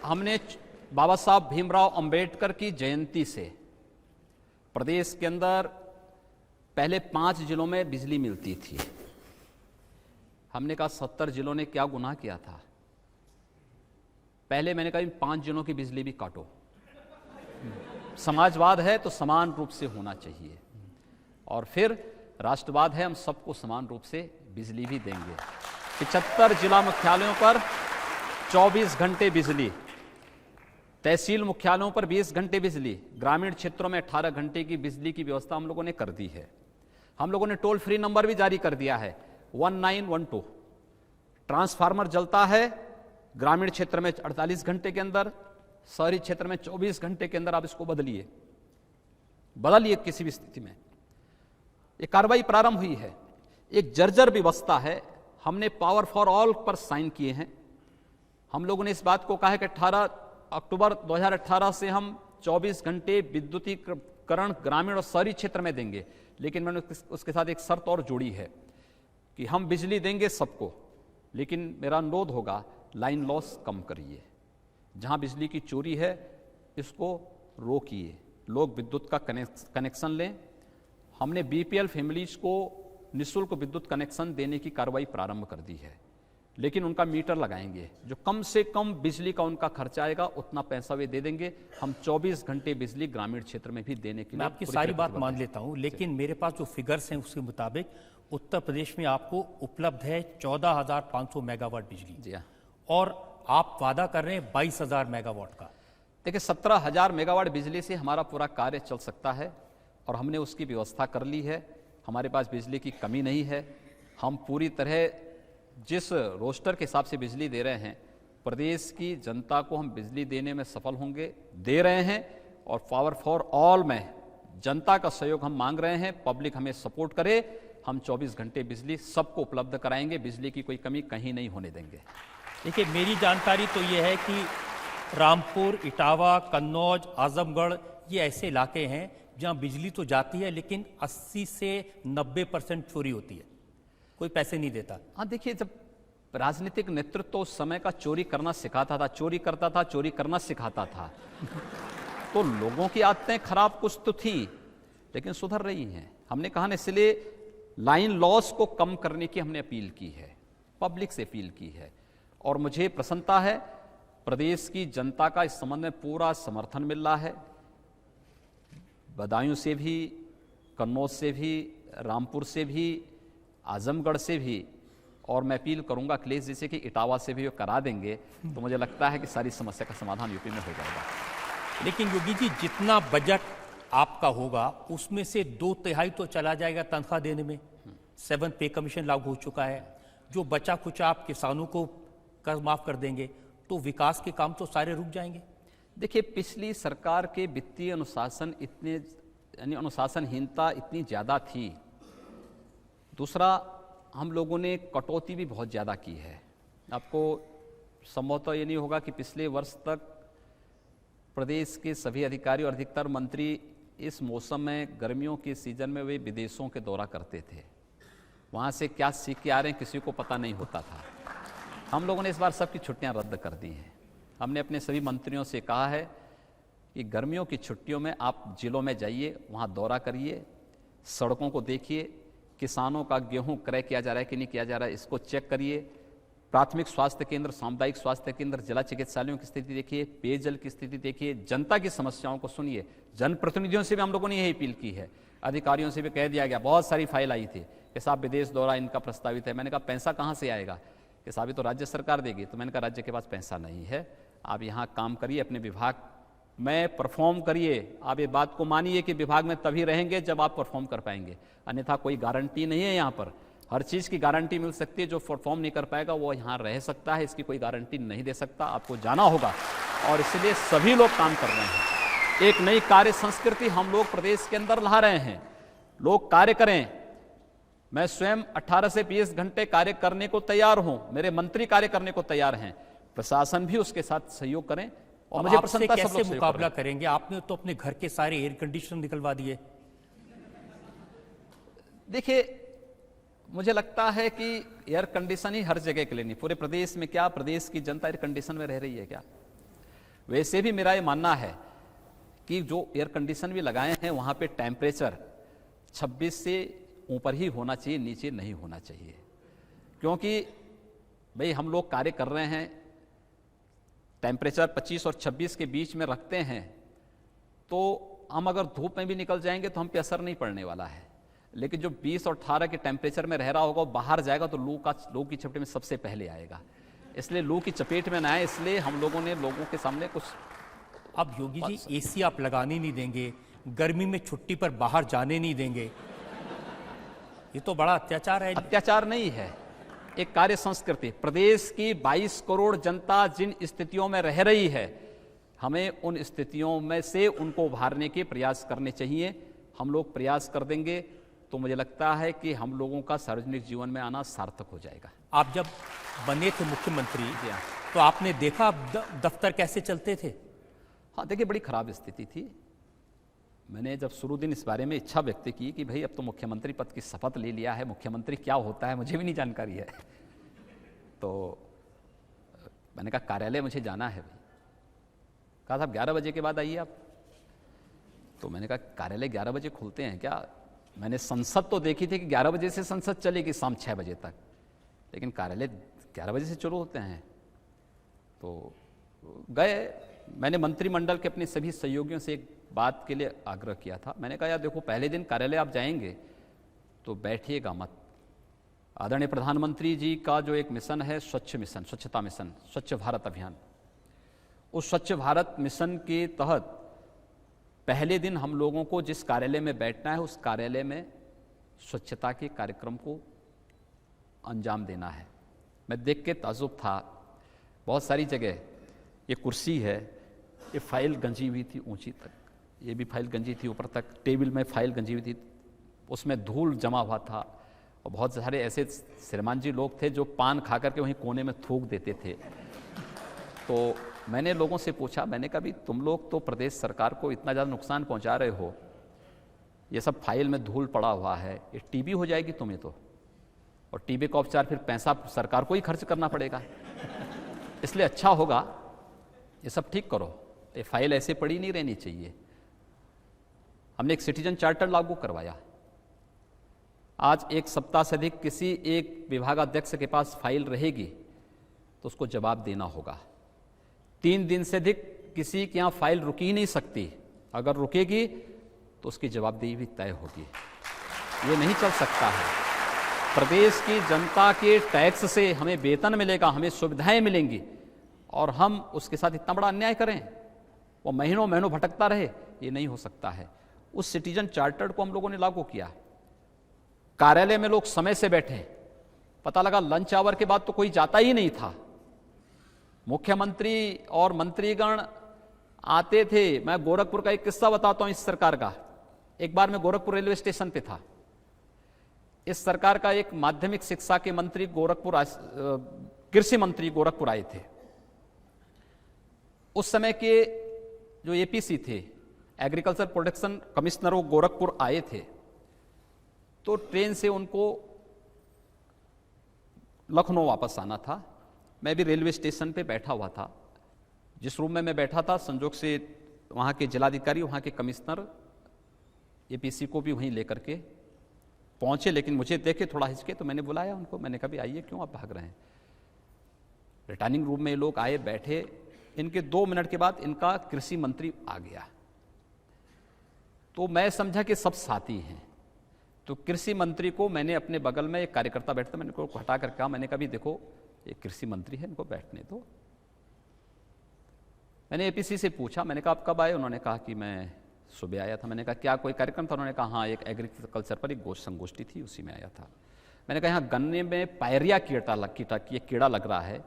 हमने बाबा साहब भीमराव अंबेडकर की जयंती से प्रदेश के अंदर पहले 5 जिलों में बिजली मिलती थी। हमने कहा 70 जिलों ने क्या गुनाह किया था। पहले मैंने कहा इन 5 जिलों की बिजली भी काटो। समाजवाद है तो समान रूप से होना चाहिए, और फिर राष्ट्रवाद है, हम सबको समान रूप से बिजली भी देंगे। 75 जिला मुख्यालयों पर 24 घंटे बिजली, तहसील मुख्यालयों पर 20 घंटे बिजली, ग्रामीण क्षेत्रों में 18 घंटे की बिजली की व्यवस्था हम लोगों ने कर दी है। हम लोगों ने टोल फ्री नंबर भी जारी कर दिया है 1912। ट्रांसफार्मर जलता है ग्रामीण क्षेत्र में 48 घंटे के अंदर, शहरी क्षेत्र में 24 घंटे के अंदर आप इसको बदलिए किसी भी स्थिति में। ये कार्रवाई प्रारंभ हुई है। एक जर्जर व्यवस्था है, हमने पावर फॉर ऑल पर साइन किए हैं। हम लोगों ने इस बात को कहा है कि 18 अक्टूबर 2018 से हम 24 घंटे विद्युतीकरण ग्रामीण और शहरी क्षेत्र में देंगे, लेकिन मैंने उसके साथ एक शर्त और जोड़ी है कि हम बिजली देंगे सबको, लेकिन मेरा अनुरोध होगा लाइन लॉस कम करिए। जहां बिजली की चोरी है इसको रोकिए, लोग विद्युत का कनेक्शन लें। हमने BPL फैमिलीज को निःशुल्क विद्युत कनेक्शन देने की कार्रवाई प्रारंभ कर दी है, लेकिन उनका मीटर लगाएंगे, जो कम से कम बिजली का उनका खर्चा आएगा उतना पैसा वे दे देंगे। हम 24 घंटे बिजली ग्रामीण क्षेत्र में भी देने के लिए,
मैं आपकी सारी बात मान लेता हूं, लेकिन मेरे पास जो फिगर्स हैं उसके मुताबिक उत्तर प्रदेश में आपको उपलब्ध है 14,500 मेगावाट बिजली।
जी हाँ।
और आप वादा कर रहे हैं 22,000 मेगावाट का।
देखिए 17,000 मेगावाट बिजली से हमारा पूरा कार्य चल सकता है, और हमने उसकी व्यवस्था कर ली है। हमारे पास बिजली की कमी नहीं है। हम पूरी तरह जिस रोस्टर के हिसाब से बिजली दे रहे हैं, प्रदेश की जनता को हम बिजली देने में सफल होंगे, दे रहे हैं। और पावर फॉर ऑल में जनता का सहयोग हम मांग रहे हैं, पब्लिक हमें सपोर्ट करे, हम 24 घंटे बिजली सबको उपलब्ध कराएंगे, बिजली की कोई कमी कहीं नहीं होने देंगे।
देखिए मेरी जानकारी तो ये है कि रामपुर, इटावा, कन्नौज, आजमगढ़ ये ऐसे इलाके हैं जहां बिजली तो जाती है लेकिन 80 से 90% चोरी होती है, कोई पैसे नहीं देता।
हाँ देखिए, जब राजनीतिक नेतृत्व उस समय का चोरी करना सिखाता था, चोरी करता था, चोरी करना सिखाता था तो लोगों की आदतें खराब कुछ तो थी, लेकिन सुधर रही हैं। हमने कहा ना, इसलिए लाइन लॉस को कम करने की हमने अपील की है। पब्लिक से अपील की है। और मुझे प्रसन्नता है, प्रदेश की जनता का इस संबंध में पूरा समर्थन मिल रहा है। बदायूं से भी, कन्नौज से भी, रामपुर से भी, आजमगढ़ से भी, और मैं अपील करूंगा अखिलेश जी से कि इटावा से भी वो करा देंगे, तो मुझे लगता है कि सारी समस्या का समाधान यूपी में हो जाएगा।
लेकिन योगी जी, जितना बजट आपका होगा उसमें से 2/3 तो चला जाएगा तनख्वाह देने में। 7th पे कमीशन लागू हो चुका है। जो बचा कुछ आप किसानों को कर्ज माफ कर देंगे तो विकास के काम तो सारे रुक जाएंगे।
देखिए, पिछली सरकार के वित्तीय अनुशासन यानी अनुशासनहीनता इतनी ज़्यादा थी। दूसरा, हम लोगों ने कटौती भी बहुत ज़्यादा की है। आपको संभवतः ये नहीं होगा कि पिछले वर्ष तक प्रदेश के सभी अधिकारी और अधिकतर मंत्री इस मौसम में, गर्मियों के सीजन में, वे विदेशों के दौरा करते थे। वहाँ से क्या सीख के आ रहे हैं किसी को पता नहीं होता था। हम लोगों ने इस बार सबकी छुट्टियां रद्द कर दी हैं। हमने अपने सभी मंत्रियों से कहा है कि गर्मियों की छुट्टियों में आप जिलों में जाइए, वहाँ दौरा करिए, सड़कों को देखिए, किसानों का गेहूं क्रय किया जा रहा है कि नहीं किया जा रहा है इसको चेक करिए, प्राथमिक स्वास्थ्य केंद्र, सामुदायिक स्वास्थ्य केंद्र, जिला चिकित्सालयों की स्थिति देखिए, पेयजल की स्थिति देखिए, जनता की समस्याओं को सुनिए। जनप्रतिनिधियों से भी हम लोगों ने यही अपील की है, अधिकारियों से भी कह दिया गया। बहुत सारी फाइल आई थी कि साहब विदेश दौरा इनका प्रस्तावित है। मैंने कहा पैसा कहाँ से आएगा? कि साहब ये तो राज्य सरकार देगी। तो मैंने कहा राज्य के पास पैसा नहीं है, आप यहाँ काम करिए, अपने विभाग में परफॉर्म करिए। आप ये बात को मानिए कि विभाग में तभी रहेंगे जब आप परफॉर्म कर पाएंगे, अन्यथा कोई गारंटी नहीं है। यहाँ पर हर चीज़ की गारंटी मिल सकती है, जो परफॉर्म नहीं कर पाएगा वो यहाँ रह सकता है, इसकी कोई गारंटी नहीं दे सकता। आपको जाना होगा और इसलिए सभी लोग काम कर रहे हैं। एक नई कार्य संस्कृति हम लोग प्रदेश के अंदर ला रहे हैं। लोग कार्य करें। मैं स्वयं 18 से 20 घंटे कार्य करने को तैयार हूं, मेरे मंत्री कार्य करने को तैयार हैं, प्रशासन भी उसके साथ सहयोग करें। और मुझे प्रसन्नता सब लोग
कैसे मुकाबला करेंगे? आपने तो अपने घर के सारे एयर कंडीशनर निकलवा दिए।
देखिए, मुझे लगता है कि एयर कंडीशन ही हर जगह के लिए नहीं, पूरे प्रदेश में क्या प्रदेश की जनता एयर कंडीशन में रह रही है क्या? वैसे भी मेरा ये मानना है कि जो एयर कंडीशन भी लगाए हैं वहां पे टेम्परेचर 26 से ऊपर ही होना चाहिए, नीचे नहीं होना चाहिए। क्योंकि भाई हम लोग कार्य कर रहे हैं, टेम्परेचर 25 और 26 के बीच में रखते हैं, तो हम अगर धूप में भी निकल जाएंगे तो हम पे असर नहीं पड़ने वाला है। लेकिन जो 20 और 18 के टेम्परेचर में रह रहा होगा, बाहर जाएगा तो लू की चपेट में सबसे पहले आएगा। इसलिए लू की चपेट में ना आए, इसलिए हम लोगों ने लोगों के सामने कुछ।
अब योगी जी, एसी आप लगाने नहीं देंगे, गर्मी में छुट्टी पर बाहर जाने नहीं देंगे, ये तो बड़ा अत्याचार है।
अत्याचार नहीं है, एक कार्य संस्कृति। प्रदेश की 22 करोड़ जनता जिन स्थितियों में रह रही है, हमें उन स्थितियों में से उनको उभारने के प्रयास करने चाहिए। हम लोग प्रयास कर देंगे तो मुझे लगता है कि हम लोगों का सार्वजनिक जीवन में आना सार्थक हो जाएगा।
आप जब बने थे मुख्यमंत्री तो आपने देखा दफ्तर कैसे चलते थे?
हाँ, देखिए, बड़ी खराब स्थिति थी। मैंने जब शुरू दिन इस बारे में इच्छा व्यक्त की कि भाई अब तो मुख्यमंत्री पद की शपथ ले लिया है, मुख्यमंत्री क्या होता है मुझे भी नहीं जानकारी है, तो मैंने कहा कार्यालय मुझे जाना है भाई। कहा साहब 11 बजे के बाद आइए आप। तो मैंने कहा कार्यालय 11 बजे खुलते हैं क्या? मैंने संसद तो देखी थी कि 11 बजे से संसद चलेगी शाम 6 बजे तक, लेकिन कार्यालय 11 बजे से शुरू होते हैं। तो गए, मैंने मंत्रिमंडल के अपने सभी सहयोगियों से एक बात के लिए आग्रह किया था। मैंने कहा यार देखो, पहले दिन कार्यालय आप जाएंगे तो बैठिएगा मत। आदरणीय प्रधानमंत्री जी का जो एक मिशन है, स्वच्छ मिशन, स्वच्छता मिशन, स्वच्छ भारत अभियान, उस स्वच्छ भारत मिशन के तहत पहले दिन हम लोगों को जिस कार्यालय में बैठना है, उस कार्यालय में स्वच्छता के कार्यक्रम को अंजाम देना है। मैं देख के ताज्जुब था, बहुत सारी जगह ये कुर्सी है, ये फाइल गंजी हुई थी ऊंची तक, ये भी फाइल गंजी थी ऊपर तक, टेबल में फाइल गंजी हुई थी, उसमें धूल जमा हुआ था, और बहुत सारे ऐसे श्रीमान जी लोग थे जो पान खा करके वहीं कोने में थूक देते थे। तो मैंने लोगों से पूछा, मैंने कहा भी तुम लोग तो प्रदेश सरकार को इतना ज़्यादा नुकसान पहुंचा रहे हो, ये सब फाइल में धूल पड़ा हुआ है, ये टीबी हो जाएगी तुम्हें तो, और टीबी का उपचार फिर पैसा सरकार को ही खर्च करना पड़ेगा, इसलिए अच्छा होगा ये सब ठीक करो, ये फाइल ऐसे पड़ी नहीं रहनी चाहिए। हमने एक सिटीजन चार्टर लागू करवाया। आज एक सप्ताह से अधिक किसी एक विभागाध्यक्ष के पास फाइल रहेगी तो उसको जवाब देना होगा। 3 दिन से अधिक किसी के यहाँ फाइल रुकी ही नहीं सकती, अगर रुकेगी तो उसकी जवाबदेही भी तय होगी। ये नहीं चल सकता है। प्रदेश की जनता के टैक्स से हमें वेतन मिलेगा, हमें सुविधाएं मिलेंगी, और हम उसके साथ इतना बड़ा अन्याय करें, वो महीनों महीनों भटकता रहे, ये नहीं हो सकता है। उस सिटीजन चार्टर को हम लोगों ने लागू किया। कार्यालय में लोग समय से बैठे, पता लगा लंच आवर के बाद तो कोई जाता ही नहीं था। मुख्यमंत्री और मंत्रीगण आते थे। मैं गोरखपुर का एक किस्सा बताता हूं इस सरकार का। एक बार मैं गोरखपुर रेलवे स्टेशन पे था। इस सरकार का एक माध्यमिक शिक्षा के मंत्री गोरखपुर, कृषि मंत्री गोरखपुर आए थे। उस समय के जो एपीसी थे, एग्रीकल्चर प्रोटेक्शन कमिश्नर, वो गोरखपुर आए थे। तो ट्रेन से उनको लखनऊ वापस आना था। मैं भी रेलवे स्टेशन पे बैठा हुआ था। जिस रूम में मैं बैठा था, संजोग से वहाँ के जिलाधिकारी, वहाँ के कमिश्नर एपीसी को भी वहीं लेकर के पहुँचे, लेकिन मुझे देखे थोड़ा हिचके, तो मैंने बुलाया उनको। मैंने कहा भी आइए, क्यों आप भाग रहे हैं? रिटर्निंग रूम में ये लोग आए, बैठे। इनके 2 मिनट के बाद इनका कृषि मंत्री आ गया। तो मैं समझा कि सब साथी हैं। तो कृषि मंत्री को मैंने अपने बगल में एक कार्यकर्ता बैठता, मैंने को हटा कर कहा, मैंने कहा भी देखो ये कृषि मंत्री है, इनको बैठने दो। मैंने एपीसी से पूछा, मैंने कहा आप कब आए? उन्होंने कहा कि मैं सुबह आया था। मैंने कहा क्या कोई कार्यक्रम था? उन्होंने कहा हाँ, एक एग्रीकल्चर पर एक संगोष्ठी थी, उसी में आया था। मैंने कहा यहाँ गन्ने में पायरिया कीड़ा लग रहा है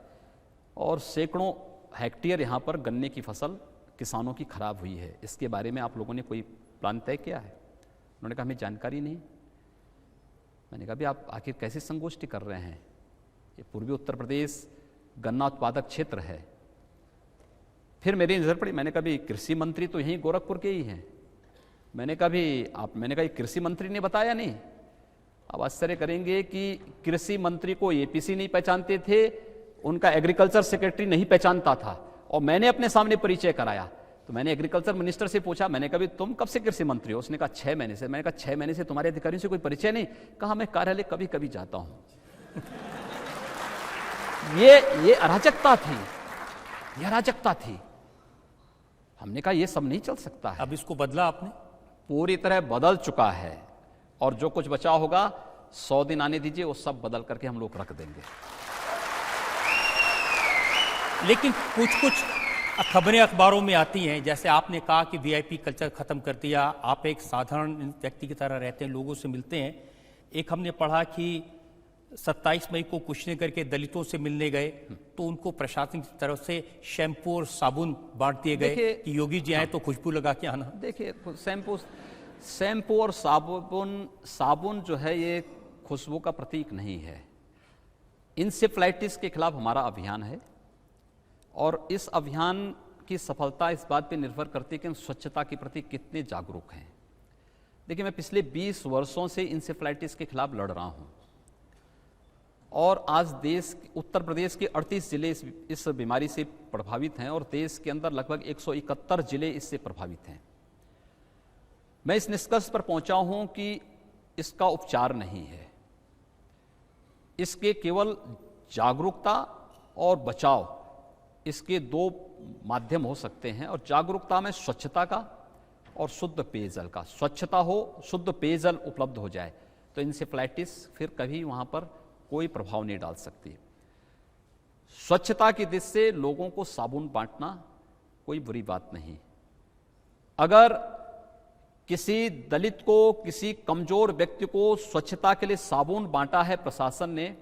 और सैकड़ों हेक्टेयर यहाँ पर गन्ने की फसल किसानों की खराब हुई है, इसके बारे में आप लोगों ने कोई प्लान तय किया है? उन्होंने कहा हमें जानकारी नहीं। मैंने कहा भी आप आखिर कैसी संगोष्ठी कर रहे हैं? ये पूर्वी उत्तर प्रदेश गन्ना उत्पादक क्षेत्र है। फिर मेरी नजर पड़ी, मैंने कहा भी कृषि मंत्री तो यहीं गोरखपुर के ही हैं। मैंने कहा भी मैंने कहा कृषि मंत्री ने बताया नहीं? अब आश्चर्य करेंगे कि कृषि मंत्री को एपीसी नहीं पहचानते थे, उनका एग्रीकल्चर सेक्रेटरी नहीं पहचानता था, और मैंने अपने सामने परिचय कराया। तो मैंने एग्रीकल्चर मिनिस्टर से पूछा, मैंने कहा तुम कब से कृषि मंत्री हो? उसने कहा 6 महीने से। मैंने कहा 6 महीने से तुम्हारे अधिकारियों से कोई परिचय नहीं? कहा मैं कार्यालय कभी कभी जाता हूं। ये अराजकता थी, ये अराजकता थी। हमने कहा ये सब नहीं चल सकता है।
अब इसको बदला आपने?
पूरी तरह बदल चुका है, और जो कुछ बचा होगा 100 दिन आने दीजिए, वो सब बदल करके हम लोग रख देंगे।
लेकिन कुछ खबरें अखबारों में आती हैं, जैसे आपने कहा कि वीआईपी कल्चर खत्म कर दिया, आप एक साधारण व्यक्ति की तरह रहते हैं, लोगों से मिलते हैं। एक हमने पढ़ा कि 27 मई को कुशीनगर के दलितों से मिलने गए तो उनको प्रशासन की तरफ से शैम्पू और साबुन बांट दिए गए कि योगी जी आए तो खुशबू लगा के आना।
देखिए, शैम्पू और साबुन जो है ये खुशबू का प्रतीक नहीं है। इंसेफ्लाइटिस के खिलाफ हमारा अभियान है, और इस अभियान की सफलता इस बात पे निर्भर करती है कि हम स्वच्छता के प्रति कितने जागरूक हैं। देखिए, मैं पिछले 20 वर्षों से इंसेफ्लाइटिस के खिलाफ लड़ रहा हूं, और आज उत्तर प्रदेश के 38 जिले इस बीमारी से प्रभावित हैं, और देश के अंदर लगभग 171 जिले इससे प्रभावित हैं। मैं इस निष्कर्ष पर पहुंचा हूं कि इसका उपचार नहीं है, इसके केवल जागरूकता और बचाव, इसके 2 माध्यम हो सकते हैं। और जागरूकता में स्वच्छता का और शुद्ध पेयजल का। स्वच्छता हो, शुद्ध पेयजल उपलब्ध हो जाए तो इंसेफ्लाइटिस फिर कभी वहां पर कोई प्रभाव नहीं डाल सकती। स्वच्छता की दिशा से लोगों को साबुन बांटना कोई बुरी बात नहीं। अगर किसी दलित को, किसी कमजोर व्यक्ति को स्वच्छता के लिए साबुन बांटा है प्रशासन ने,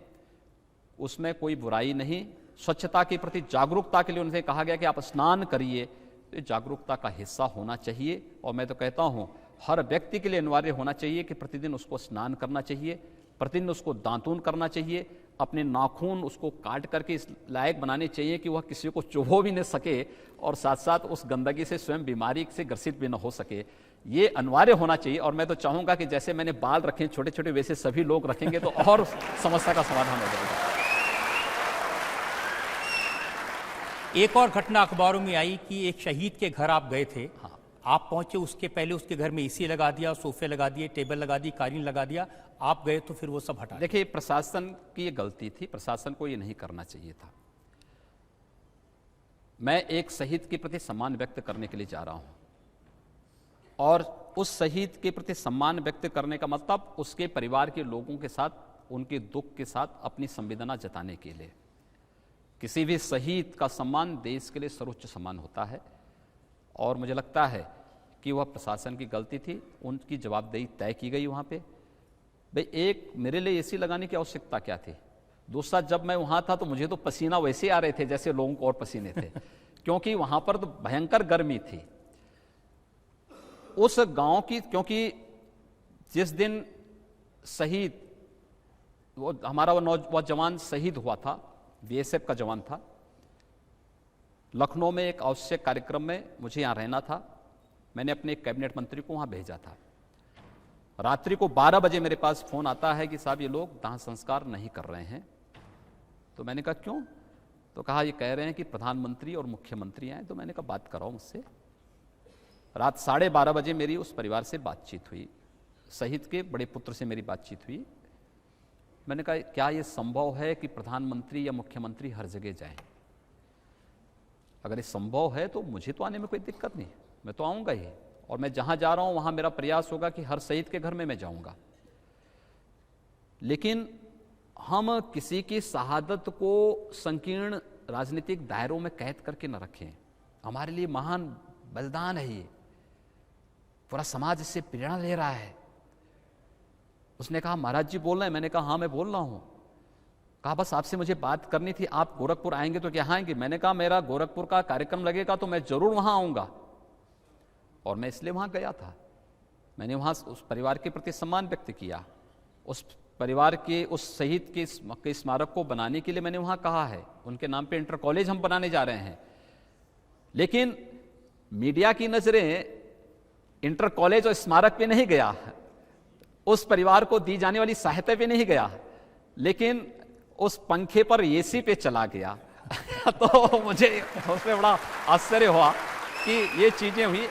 उसमें कोई बुराई नहीं। स्वच्छता के प्रति जागरूकता के लिए उनसे कहा गया कि आप स्नान करिए, तो जागरूकता का हिस्सा होना चाहिए। और मैं तो कहता हूं हर व्यक्ति के लिए अनिवार्य होना चाहिए कि प्रतिदिन उसको स्नान करना चाहिए, प्रतिदिन उसको दांतून करना चाहिए, अपने नाखून उसको काट करके इस लायक बनाने चाहिए कि वह किसी को चुभो भी न सके, और साथ साथ उस गंदगी से स्वयं बीमारी से ग्रसित भी न हो सके। ये अनिवार्य होना चाहिए। और मैं तो चाहूंगा कि जैसे मैंने बाल रखे छोटे छोटे, वैसे सभी लोग रखेंगे तो और समस्या का समाधान हो जाएगा।
एक और घटना अखबारों में आई कि एक शहीद के घर आप गए थे।
हाँ।
आप पहुंचे उसके पहले उसके घर में एसी लगा दिया, सोफे लगा दिए, टेबल लगा दी, कालीन लगा दिया, आप गए तो फिर वो सब हटा दिया।
देखिए, प्रशासन की ये गलती थी, प्रशासन को ये नहीं करना चाहिए था। मैं एक शहीद के प्रति सम्मान व्यक्त करने के लिए जा रहा हूं और उस शहीद के प्रति सम्मान व्यक्त करने का मतलब उसके परिवार के लोगों के साथ, उनके दुख के साथ अपनी संवेदना जताने के लिए। किसी भी शहीद का सम्मान देश के लिए सर्वोच्च सम्मान होता है और मुझे लगता है कि वह प्रशासन की गलती थी, उनकी जवाबदेही तय की गई वहाँ पे। भाई, एक मेरे लिए एसी लगाने की आवश्यकता क्या थी? दूसरा, जब मैं वहाँ था तो मुझे तो पसीना वैसे आ रहे थे जैसे लोगों को और पसीने थे क्योंकि वहाँ पर तो भयंकर गर्मी थी उस गांव की। क्योंकि जिस दिन शहीद वो हमारा वो जवान शहीद हुआ था, बीएसएफ का जवान था, लखनऊ में एक आवश्यक कार्यक्रम में मुझे यहाँ रहना था। मैंने अपने एक कैबिनेट मंत्री को वहाँ भेजा था। रात्रि को 12 बजे मेरे पास फोन आता है कि साहब ये लोग दाह संस्कार नहीं कर रहे हैं। तो मैंने कहा क्यों? तो कहा ये कह रहे हैं कि प्रधानमंत्री और मुख्यमंत्री आए। तो मैंने कहा बात कराओ मुझसे। रात 12:30 बजे मेरी उस परिवार से बातचीत हुई, शहीद के बड़े पुत्र से मेरी बातचीत हुई। मैंने कहा क्या ये संभव है कि प्रधानमंत्री या मुख्यमंत्री हर जगह जाएं? अगर ये संभव है तो मुझे तो आने में कोई दिक्कत नहीं, मैं तो आऊँगा ही। और मैं जहाँ जा रहा हूँ वहाँ मेरा प्रयास होगा कि हर शहीद के घर में मैं जाऊँगा। लेकिन हम किसी की शहादत को संकीर्ण राजनीतिक दायरों में कैद करके न रखें। हमारे लिए महान बलिदान है ये, पूरा समाज इससे प्रेरणा ले रहा है। उसने कहा महाराज जी बोल रहे हैं? मैंने कहा हाँ मैं बोल रहा हूँ। कहा बस आपसे मुझे बात करनी थी, आप गोरखपुर आएंगे तो क्या आएंगे? मैंने कहा मेरा गोरखपुर का कार्यक्रम लगेगा तो मैं जरूर वहां आऊंगा। और मैं इसलिए वहां गया था। मैंने वहां उस परिवार के प्रति सम्मान व्यक्त किया, उस परिवार के उस शहीद के स्मारक को बनाने के लिए मैंने वहां कहा है, उनके नाम पे इंटर कॉलेज हम बनाने जा रहे हैं। लेकिन मीडिया की नजरें इंटर कॉलेज और स्मारक पे नहीं गया, उस परिवार को दी जाने वाली सहायता पे नहीं गया, लेकिन उस पंखे पर एसी पे चला गया तो मुझे उसमें बड़ा आश्चर्य हुआ कि ये चीजें हुई।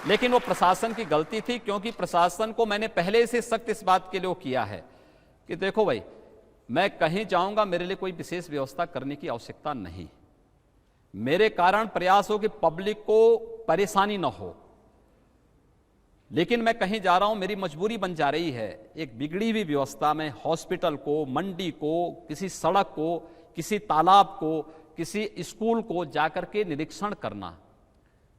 लेकिन वो प्रशासन की गलती थी, क्योंकि प्रशासन को मैंने पहले से सख्त इस बात के लिए किया है कि देखो भाई, मैं कहीं जाऊंगा मेरे लिए कोई विशेष व्यवस्था करने की आवश्यकता नहीं। मेरे कारण प्रयास हो कि पब्लिक को परेशानी ना हो। लेकिन मैं कहीं जा रहा हूं, मेरी मजबूरी बन जा रही है एक बिगड़ी हुई व्यवस्था में हॉस्पिटल को, मंडी को, किसी सड़क को, किसी तालाब को, किसी स्कूल को जाकर के निरीक्षण करना,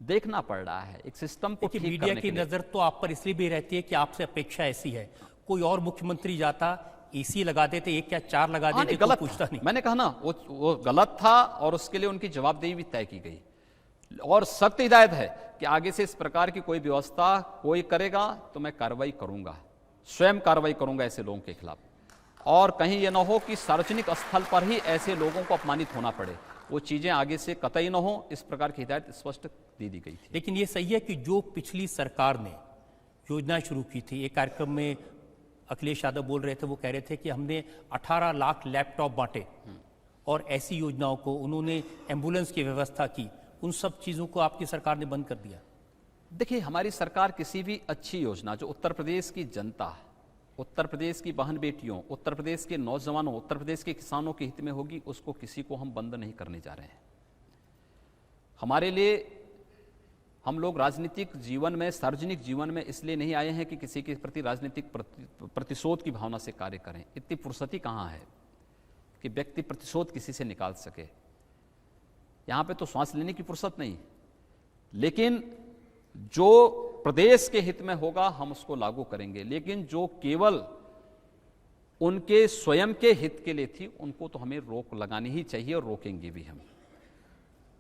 देखना पड़ रहा है एक सिस्टम को ठीक
मीडिया
करने
की
के लिए।
नजर तो आप पर इसलिए भी रहती है कि आपसे अपेक्षा ऐसी है। कोई और मुख्यमंत्री जाता, एसी लगा देते, एक क्या 4 लगा देते, कोई
गलत
पूछता नहीं।
मैंने कहा ना वो गलत था और उसके लिए उनकी जवाबदेही भी तय की गई और सख्त हिदायत है कि आगे से इस प्रकार की कोई व्यवस्था कोई करेगा तो मैं कार्रवाई करूंगा, स्वयं कार्रवाई करूंगा ऐसे लोगों के खिलाफ। और कहीं यह ना हो कि सार्वजनिक स्थल पर ही ऐसे लोगों को अपमानित होना पड़े, वो चीजें आगे से कतई न हो, इस प्रकार की हिदायत स्पष्ट दी गई थी।
लेकिन ये सही है कि जो पिछली सरकार ने योजना शुरू की थी, एक कार्यक्रम में अखिलेश यादव बोल रहे थे, वो कह रहे थे कि हमने 18 लाख लैपटॉप बांटे और ऐसी योजनाओं को उन्होंने एम्बुलेंस की व्यवस्था की, उन सब चीजों को आपकी सरकार ने बंद कर दिया।
देखिए, हमारी सरकार किसी भी अच्छी योजना जो उत्तर प्रदेश की जनता, उत्तर प्रदेश की बहन बेटियों, उत्तर प्रदेश के नौजवानों, उत्तर प्रदेश के किसानों के हित में होगी, उसको किसी को हम बंद नहीं करने जा रहे हैं। हमारे लिए हम लोग राजनीतिक जीवन में, सार्वजनिक जीवन में इसलिए नहीं आए हैं कि किसी के प्रति राजनीतिक प्रतिशोध की भावना से कार्य करें। इतनी फुर्सती कहाँ है कि व्यक्ति प्रतिशोध किसी से निकाल सके। यहाँ पे तो श्वास लेने की फुर्सत नहीं, लेकिन जो प्रदेश के हित में होगा हम उसको लागू करेंगे। लेकिन जो केवल उनके स्वयं के हित के लिए थी, उनको तो हमें रोक लगानी ही चाहिए और रोकेंगे भी हम।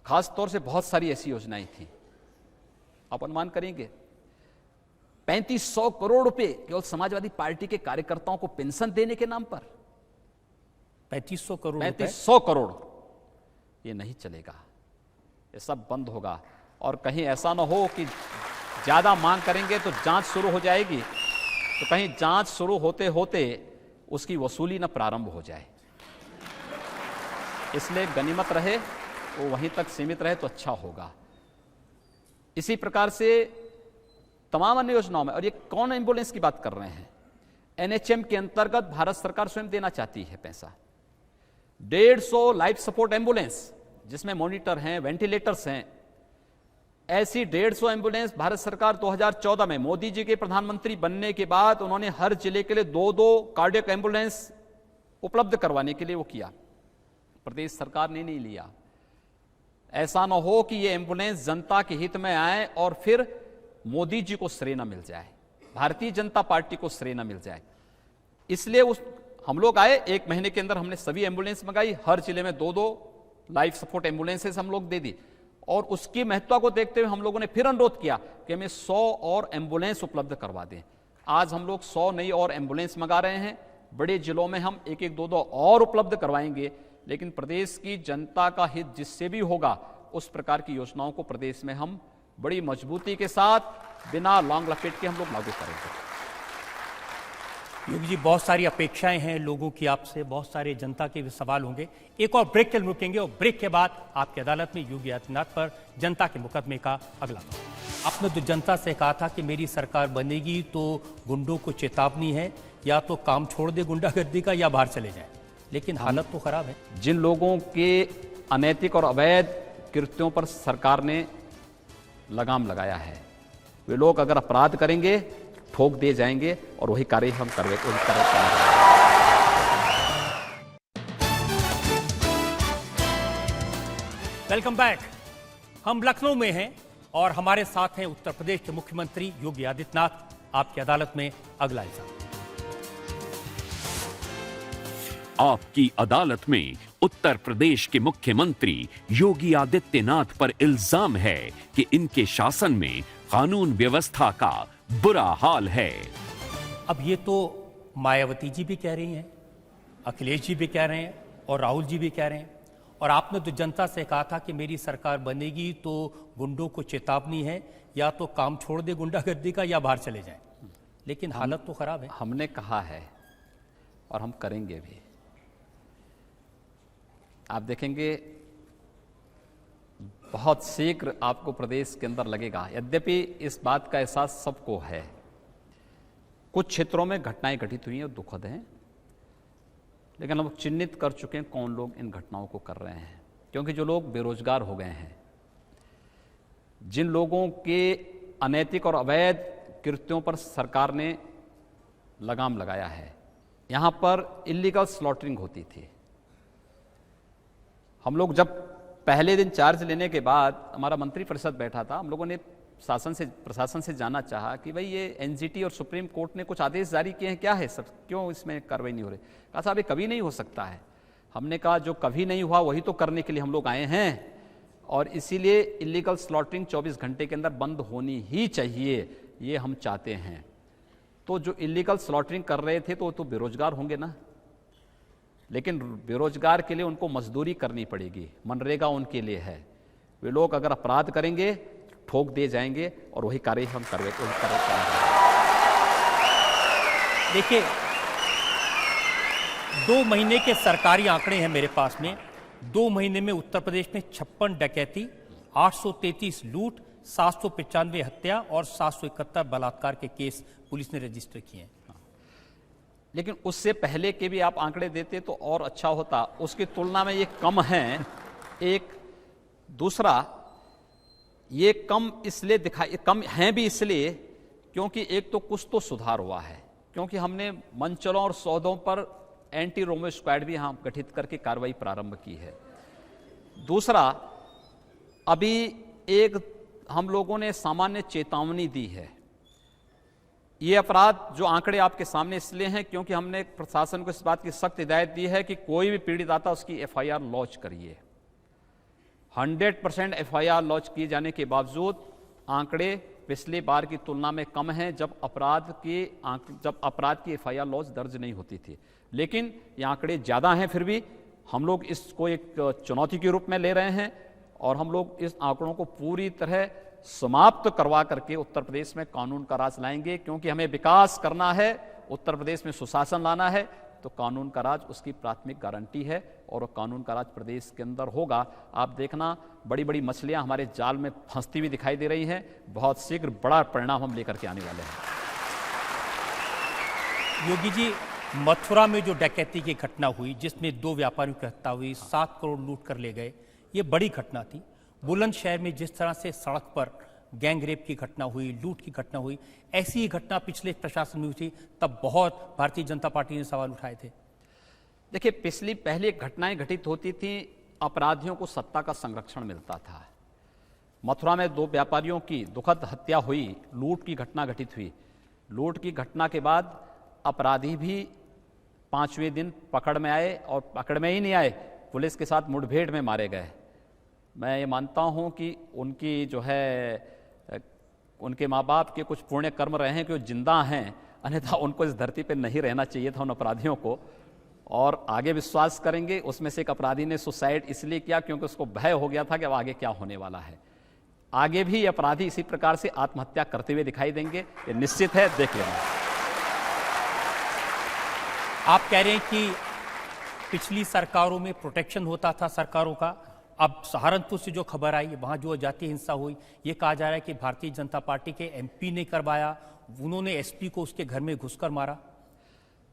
खास तौर से बहुत सारी ऐसी योजनाएं थी, आप अनुमान करेंगे 3500 करोड़ रुपए केवल समाजवादी पार्टी के कार्यकर्ताओं को पेंशन देने के नाम पर।
3500 करोड़
3500 करोड़, ये नहीं चलेगा, ये सब बंद होगा। और कहीं ऐसा ना हो कि ज्यादा मांग करेंगे तो जांच शुरू हो जाएगी, तो कहीं जांच शुरू होते होते उसकी वसूली न प्रारंभ हो जाए। इसलिए गनीमत रहे, वो वहीं तक सीमित रहे तो अच्छा होगा। इसी प्रकार से तमाम अन्य योजनाओं में। और ये कौन एम्बुलेंस की बात कर रहे हैं? एनएचएम के अंतर्गत भारत सरकार स्वयं देना चाहती है पैसा। 150 लाइफ सपोर्ट एम्बुलेंस जिसमें मॉनिटर हैं, वेंटिलेटर्स हैं, ऐसी 150 एम्बुलेंस भारत सरकार 2014 में मोदी जी के प्रधानमंत्री बनने के बाद उन्होंने हर जिले के लिए 2-2 कार्डियक एम्बुलेंस उपलब्ध करवाने के लिए वो किया। प्रदेश सरकार ने नहीं लिया। ऐसा ना हो कि ये एम्बुलेंस जनता के हित में आए और फिर मोदी जी को श्रेय न मिल जाए, भारतीय जनता पार्टी को श्रेय न मिल जाए। इसलिए हम लोग आए, 1 महीने के अंदर हमने सभी एम्बुलेंस मंगाई, हर जिले में 2-2 लाइफ सपोर्ट एम्बुलेंसेस हम लोग दे दी। और उसकी महत्ता को देखते हुए हम लोगों ने फिर अनुरोध किया कि हमें 100 और एम्बुलेंस उपलब्ध करवा दें। आज हम लोग 100 नई और एम्बुलेंस मंगा रहे हैं। बड़े जिलों में हम 1-1, 2-2 और उपलब्ध करवाएंगे। लेकिन प्रदेश की जनता का हित जिससे भी होगा उस प्रकार की योजनाओं को प्रदेश में हम बड़ी मजबूती के साथ बिना लॉन्ग लपेट के हम लोग लागू करेंगे।
योगी जी, बहुत सारी अपेक्षाएं हैं लोगों की आपसे, बहुत सारे जनता के भी सवाल होंगे। एक और ब्रेक के लिए रुकेंगे और ब्रेक के बाद आपकी अदालत में योगी आदित्यनाथ पर जनता के मुकदमे का अगला भाग। आपने तो जनता से कहा था कि मेरी सरकार बनेगी तो गुंडों को चेतावनी है, या तो काम छोड़ दे गुंडागर्दी का या बाहर चले जाए, लेकिन हालत तो खराब है।
जिन लोगों के अनैतिक और अवैध कृत्यों पर सरकार ने लगाम लगाया है, वे लोग अगर अपराध करेंगे ठोक दिए जाएंगे और वही कार्य हम करेंगे।
Welcome back. हम लखनऊ में हैं और हमारे साथ हैं उत्तर प्रदेश के मुख्यमंत्री योगी आदित्यनाथ। आपकी अदालत में अगला इल्जाम।
आपकी अदालत में उत्तर प्रदेश के मुख्यमंत्री योगी आदित्यनाथ पर इल्जाम है कि इनके शासन में कानून व्यवस्था का बुरा हाल है।
अब ये तो मायावती जी भी कह रही हैं, अखिलेश जी भी कह रहे हैं और राहुल जी भी कह रहे हैं, और आपने तो जनता से कहा था कि मेरी सरकार बनेगी तो गुंडों को चेतावनी है, या तो काम छोड़ दे गुंडागर्दी का या बाहर चले जाएं, लेकिन हालत तो खराब है।
हमने कहा है और हम करेंगे भी। आप देखेंगे बहुत शीघ्र आपको प्रदेश के अंदर लगेगा। यद्यपि इस बात का एहसास सबको है, कुछ क्षेत्रों में घटनाएं घटित हुई हैं और दुखद हैं, लेकिन हम चिन्हित कर चुके हैं कौन लोग इन घटनाओं को कर रहे हैं। क्योंकि जो लोग बेरोजगार हो गए हैं, जिन लोगों के अनैतिक और अवैध कृत्यों पर सरकार ने लगाम लगाया है, यहां पर इल्लीगल स्लॉटरिंग होती थी। हम लोग जब पहले दिन चार्ज लेने के बाद हमारा मंत्रिपरिषद बैठा था, हम लोगों ने प्रशासन से जानना चाहा कि भाई ये एनजीटी और सुप्रीम कोर्ट ने कुछ आदेश जारी किए हैं, क्या है सर, क्यों इसमें कार्रवाई नहीं हो रही? कहा साहब ये कभी नहीं हो सकता है। हमने कहा जो कभी नहीं हुआ वही तो करने के लिए हम लोग आए हैं, और इसीलिए इलीगल स्लॉटरिंग 24 घंटे के अंदर बंद होनी ही चाहिए, ये हम चाहते हैं। तो जो इलीगल स्लॉटरिंग कर रहे थे तो बेरोजगार होंगे ना, लेकिन बेरोजगार के लिए उनको मजदूरी करनी पड़ेगी, मनरेगा उनके लिए है। वे लोग अगर अपराध करेंगे ठोक दिए जाएंगे और वही कार्य हम करेंगे।
देखिए, 2 महीने के सरकारी आंकड़े हैं मेरे पास में। 2 महीने में उत्तर प्रदेश में 56 डकैती, 833 लूट, 795 हत्या और 771 बलात्कार के केस पुलिस ने रजिस्टर किए हैं।
लेकिन उससे पहले के भी आप आंकड़े देते तो और अच्छा होता, उसकी तुलना में ये कम हैं। एक दूसरा, ये कम इसलिए दिखाई, कम हैं भी इसलिए क्योंकि एक तो कुछ तो सुधार हुआ है, क्योंकि हमने मंचलों और सौदों पर एंटी रोमियो स्क्वाड भी यहाँ गठित करके कार्रवाई प्रारंभ की है। दूसरा, अभी एक हम लोगों ने सामान्य चेतावनी दी है। ये अपराध जो आंकड़े आपके सामने इसलिए हैं क्योंकि हमने प्रशासन को इस बात की सख्त हिदायत दी है कि कोई भी पीड़ित आता उसकी एफआईआर लॉन्च करिए। 100% एफआईआर लॉन्च किए जाने के बावजूद आंकड़े पिछली बार की तुलना में कम हैं, जब अपराध की एफआईआर लॉन्च दर्ज नहीं होती थी। लेकिन ये आंकड़े ज़्यादा हैं, फिर भी हम लोग इसको एक चुनौती के रूप में ले रहे हैं और हम लोग इस आंकड़ों को पूरी तरह समाप्त करवा करके उत्तर प्रदेश में कानून का राज लाएंगे, क्योंकि हमें विकास करना है, उत्तर प्रदेश में सुशासन लाना है। तो कानून का राज उसकी प्राथमिक गारंटी है और वो कानून का राज प्रदेश के अंदर होगा। आप देखना बड़ी बड़ी मछलियां हमारे जाल में फंसती हुई दिखाई दे रही हैं, बहुत शीघ्र बड़ा परिणाम हम लेकर के आने वाले हैं।
योगी जी, मथुरा में जो डकैती की घटना हुई जिसमें 2 व्यापारियों की हत्या हुई, 7 करोड़ लूट कर ले गए, ये बड़ी घटना थी। बुलंदशहर में जिस तरह से सड़क पर गैंग रेप की घटना हुई, लूट की घटना हुई, ऐसी ही घटना पिछले प्रशासन में हुई थी, तब बहुत भारतीय जनता पार्टी ने सवाल उठाए थे।
देखिए, पहले घटनाएं घटित होती थी, अपराधियों को सत्ता का संरक्षण मिलता था। मथुरा में 2 व्यापारियों की दुखद हत्या हुई, लूट की घटना घटित हुई। लूट की घटना के बाद अपराधी भी 5वें दिन पकड़ में आए, और पकड़ में ही नहीं आए, पुलिस के साथ मुठभेड़ में मारे गए। मैं ये मानता हूं कि उनकी जो है उनके माँ बाप के कुछ पुण्य कर्म रहे हैं कि वो जिंदा हैं, अन्यथा उनको इस धरती पर नहीं रहना चाहिए था उन अपराधियों को। और आगे विश्वास करेंगे, उसमें से एक अपराधी ने सुसाइड इसलिए किया क्योंकि उसको भय हो गया था कि अब आगे क्या होने वाला है। आगे भी ये अपराधी इसी प्रकार से आत्महत्या करते हुए दिखाई देंगे, ये निश्चित है, देख लेना।
आप कह रहे हैं कि पिछली सरकारों में प्रोटेक्शन होता था सरकारों का, अब सहारनपुर से जो खबर आई, वहां जो जातीय हिंसा हुई, ये कहा जा रहा है कि भारतीय जनता पार्टी के एमपी ने करवाया, उन्होंने एसपी को उसके घर में घुसकर मारा।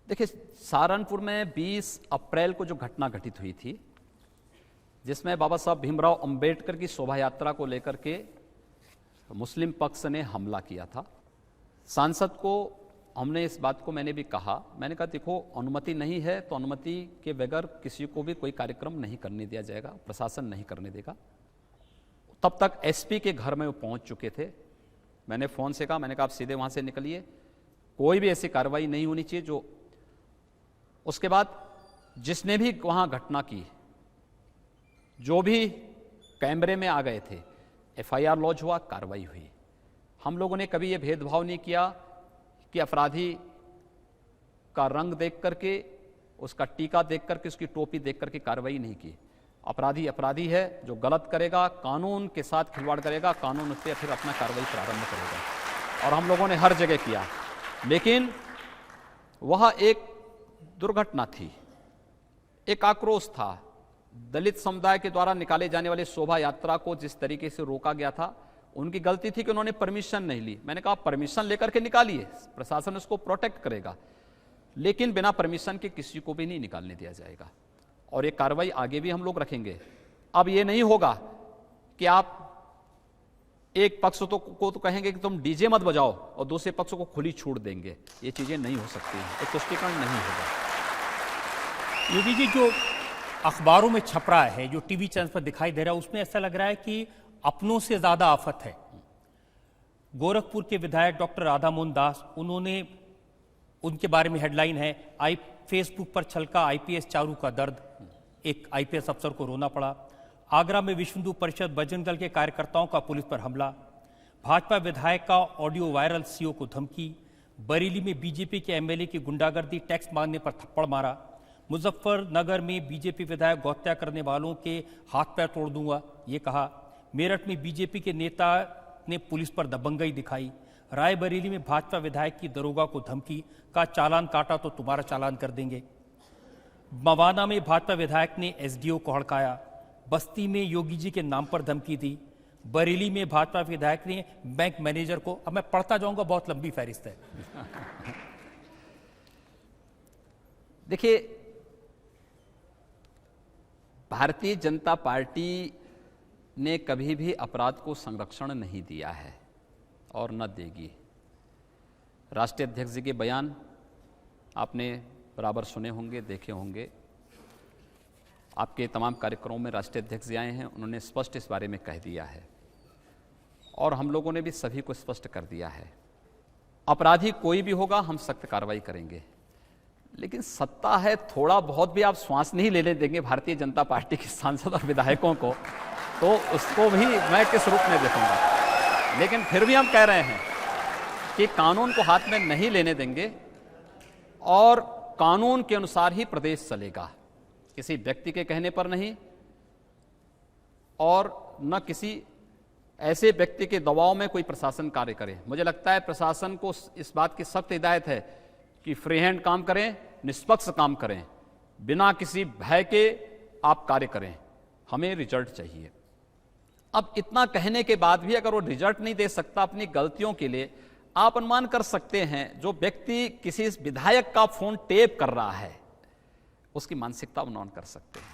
देखिए, सहारनपुर में 20 अप्रैल को जो घटना घटित हुई थी, जिसमें बाबा साहब भीमराव अंबेडकर की शोभा यात्रा को लेकर के मुस्लिम पक्ष ने हमला किया था। सांसद को हमने इस बात को मैंने भी कहा, मैंने कहा देखो, अनुमति नहीं है तो अनुमति के बगैर किसी को भी कोई कार्यक्रम नहीं करने दिया जाएगा, प्रशासन नहीं करने देगा। तब तक एसपी के घर में वो पहुंच चुके थे। मैंने फोन से कहा, मैंने कहा आप सीधे वहां से निकलिए, कोई भी ऐसी कार्रवाई नहीं होनी चाहिए जो। उसके बाद जिसने भी वहां घटना की, जो भी कैमरे में आ गए थे, एफआईआर लॉन्च हुआ, कार्रवाई हुई। हम लोगों ने कभी यह भेदभाव नहीं किया कि अपराधी का रंग देख करके, उसका टीका देख करके, उसकी टोपी देख करके कार्रवाई नहीं की। अपराधी अपराधी है, जो गलत करेगा, कानून के साथ खिलवाड़ करेगा, कानून उस पर फिर अपना कार्रवाई प्रारंभ करेगा, और हम लोगों ने हर जगह किया। लेकिन वह एक दुर्घटना थी, एक आक्रोश था। दलित समुदाय के द्वारा निकाले जाने वाली शोभा यात्रा को जिस तरीके से रोका गया था, उनकी गलती थी कि उन्होंने परमिशन नहीं ली। मैंने कहा परमिशन लेकर के निकालिए, प्रशासन उसको प्रोटेक्ट करेगा, लेकिन बिना परमिशन के किसी को भी नहीं निकालने दिया जाएगा। और ये कार्रवाई आगे भी हम लोग रखेंगे। अब ये नहीं होगा कि आप एक पक्ष को तो कहेंगे कि तुम डीजे मत बजाओ और दूसरे पक्ष को खुली छूट देंगे, ये चीजें नहीं हो सकती हैं, एक तुष्टीकरण नहीं होगा।
योगी जी, जो अखबारों में छप रहा है, जो टीवी चैनल पर दिखाई दे रहा है, उसमें ऐसा लग रहा है कि अपनों से ज्यादा आफत है। गोरखपुर के विधायक डॉक्टर राधा मोहन दास, उनके बारे में हेडलाइन है, फेसबुक पर छलका आईपीएस चारू का दर्द, एक आईपीएस अफसर को रोना पड़ा। आगरा में विश्व हिंदू परिषद बजरंग दल के कार्यकर्ताओं का पुलिस पर हमला। भाजपा विधायक का ऑडियो वायरल, सीओ को धमकी। बरेली में बीजेपी के एमएलए की गुंडागर्दी, टैक्स मांगने पर थप्पड़ मारा। मुजफ्फरनगर में बीजेपी विधायक गौहत्या करने वालों के हाथ पैर तोड़ दूंगा, ये कहा। मेरठ में बीजेपी के नेता ने पुलिस पर दबंगई दिखाई। रायबरेली में भाजपा विधायक की दरोगा को धमकी, का चालान काटा तो तुम्हारा चालान कर देंगे। मवाना में भाजपा विधायक ने एसडीओ को हड़काया। बस्ती में योगी जी के नाम पर धमकी दी। बरेली में भाजपा विधायक ने बैंक मैनेजर को, अब मैं पढ़ता जाऊंगा, बहुत लंबी फहरिस्त है।
देखिए, भारतीय जनता पार्टी ने कभी भी अपराध को संरक्षण नहीं दिया है और न देगी। राष्ट्रीय अध्यक्ष जी के बयान आपने बराबर सुने होंगे, देखे होंगे। आपके तमाम कार्यक्रमों में राष्ट्रीय अध्यक्ष जी आए हैं, उन्होंने स्पष्ट इस बारे में कह दिया है, और हम लोगों ने भी सभी को स्पष्ट कर दिया है, अपराधी कोई भी होगा हम सख्त कार्रवाई करेंगे। लेकिन सत्ता है, थोड़ा बहुत भी आप श्वास नहीं लेने देंगे भारतीय जनता पार्टी के सांसद और विधायकों को, तो उसको भी मैं किस रूप में देखूंगा। लेकिन फिर भी हम कह रहे हैं कि कानून को हाथ में नहीं लेने देंगे और कानून के अनुसार ही प्रदेश चलेगा, किसी व्यक्ति के कहने पर नहीं, और न किसी ऐसे व्यक्ति के दबाव में कोई प्रशासन कार्य करे। मुझे लगता है प्रशासन को इस बात की सख्त हिदायत है कि फ्री हैंड काम करें, निष्पक्ष काम करें, बिना किसी भय के आप कार्य करें, हमें रिजल्ट चाहिए। अब इतना कहने के बाद भी अगर वो रिजल्ट नहीं दे सकता अपनी गलतियों के लिए, आप अनुमान कर सकते हैं जो व्यक्ति किसी विधायक का फोन टेप कर रहा है उसकी मानसिकता अनुमान कर सकते हैं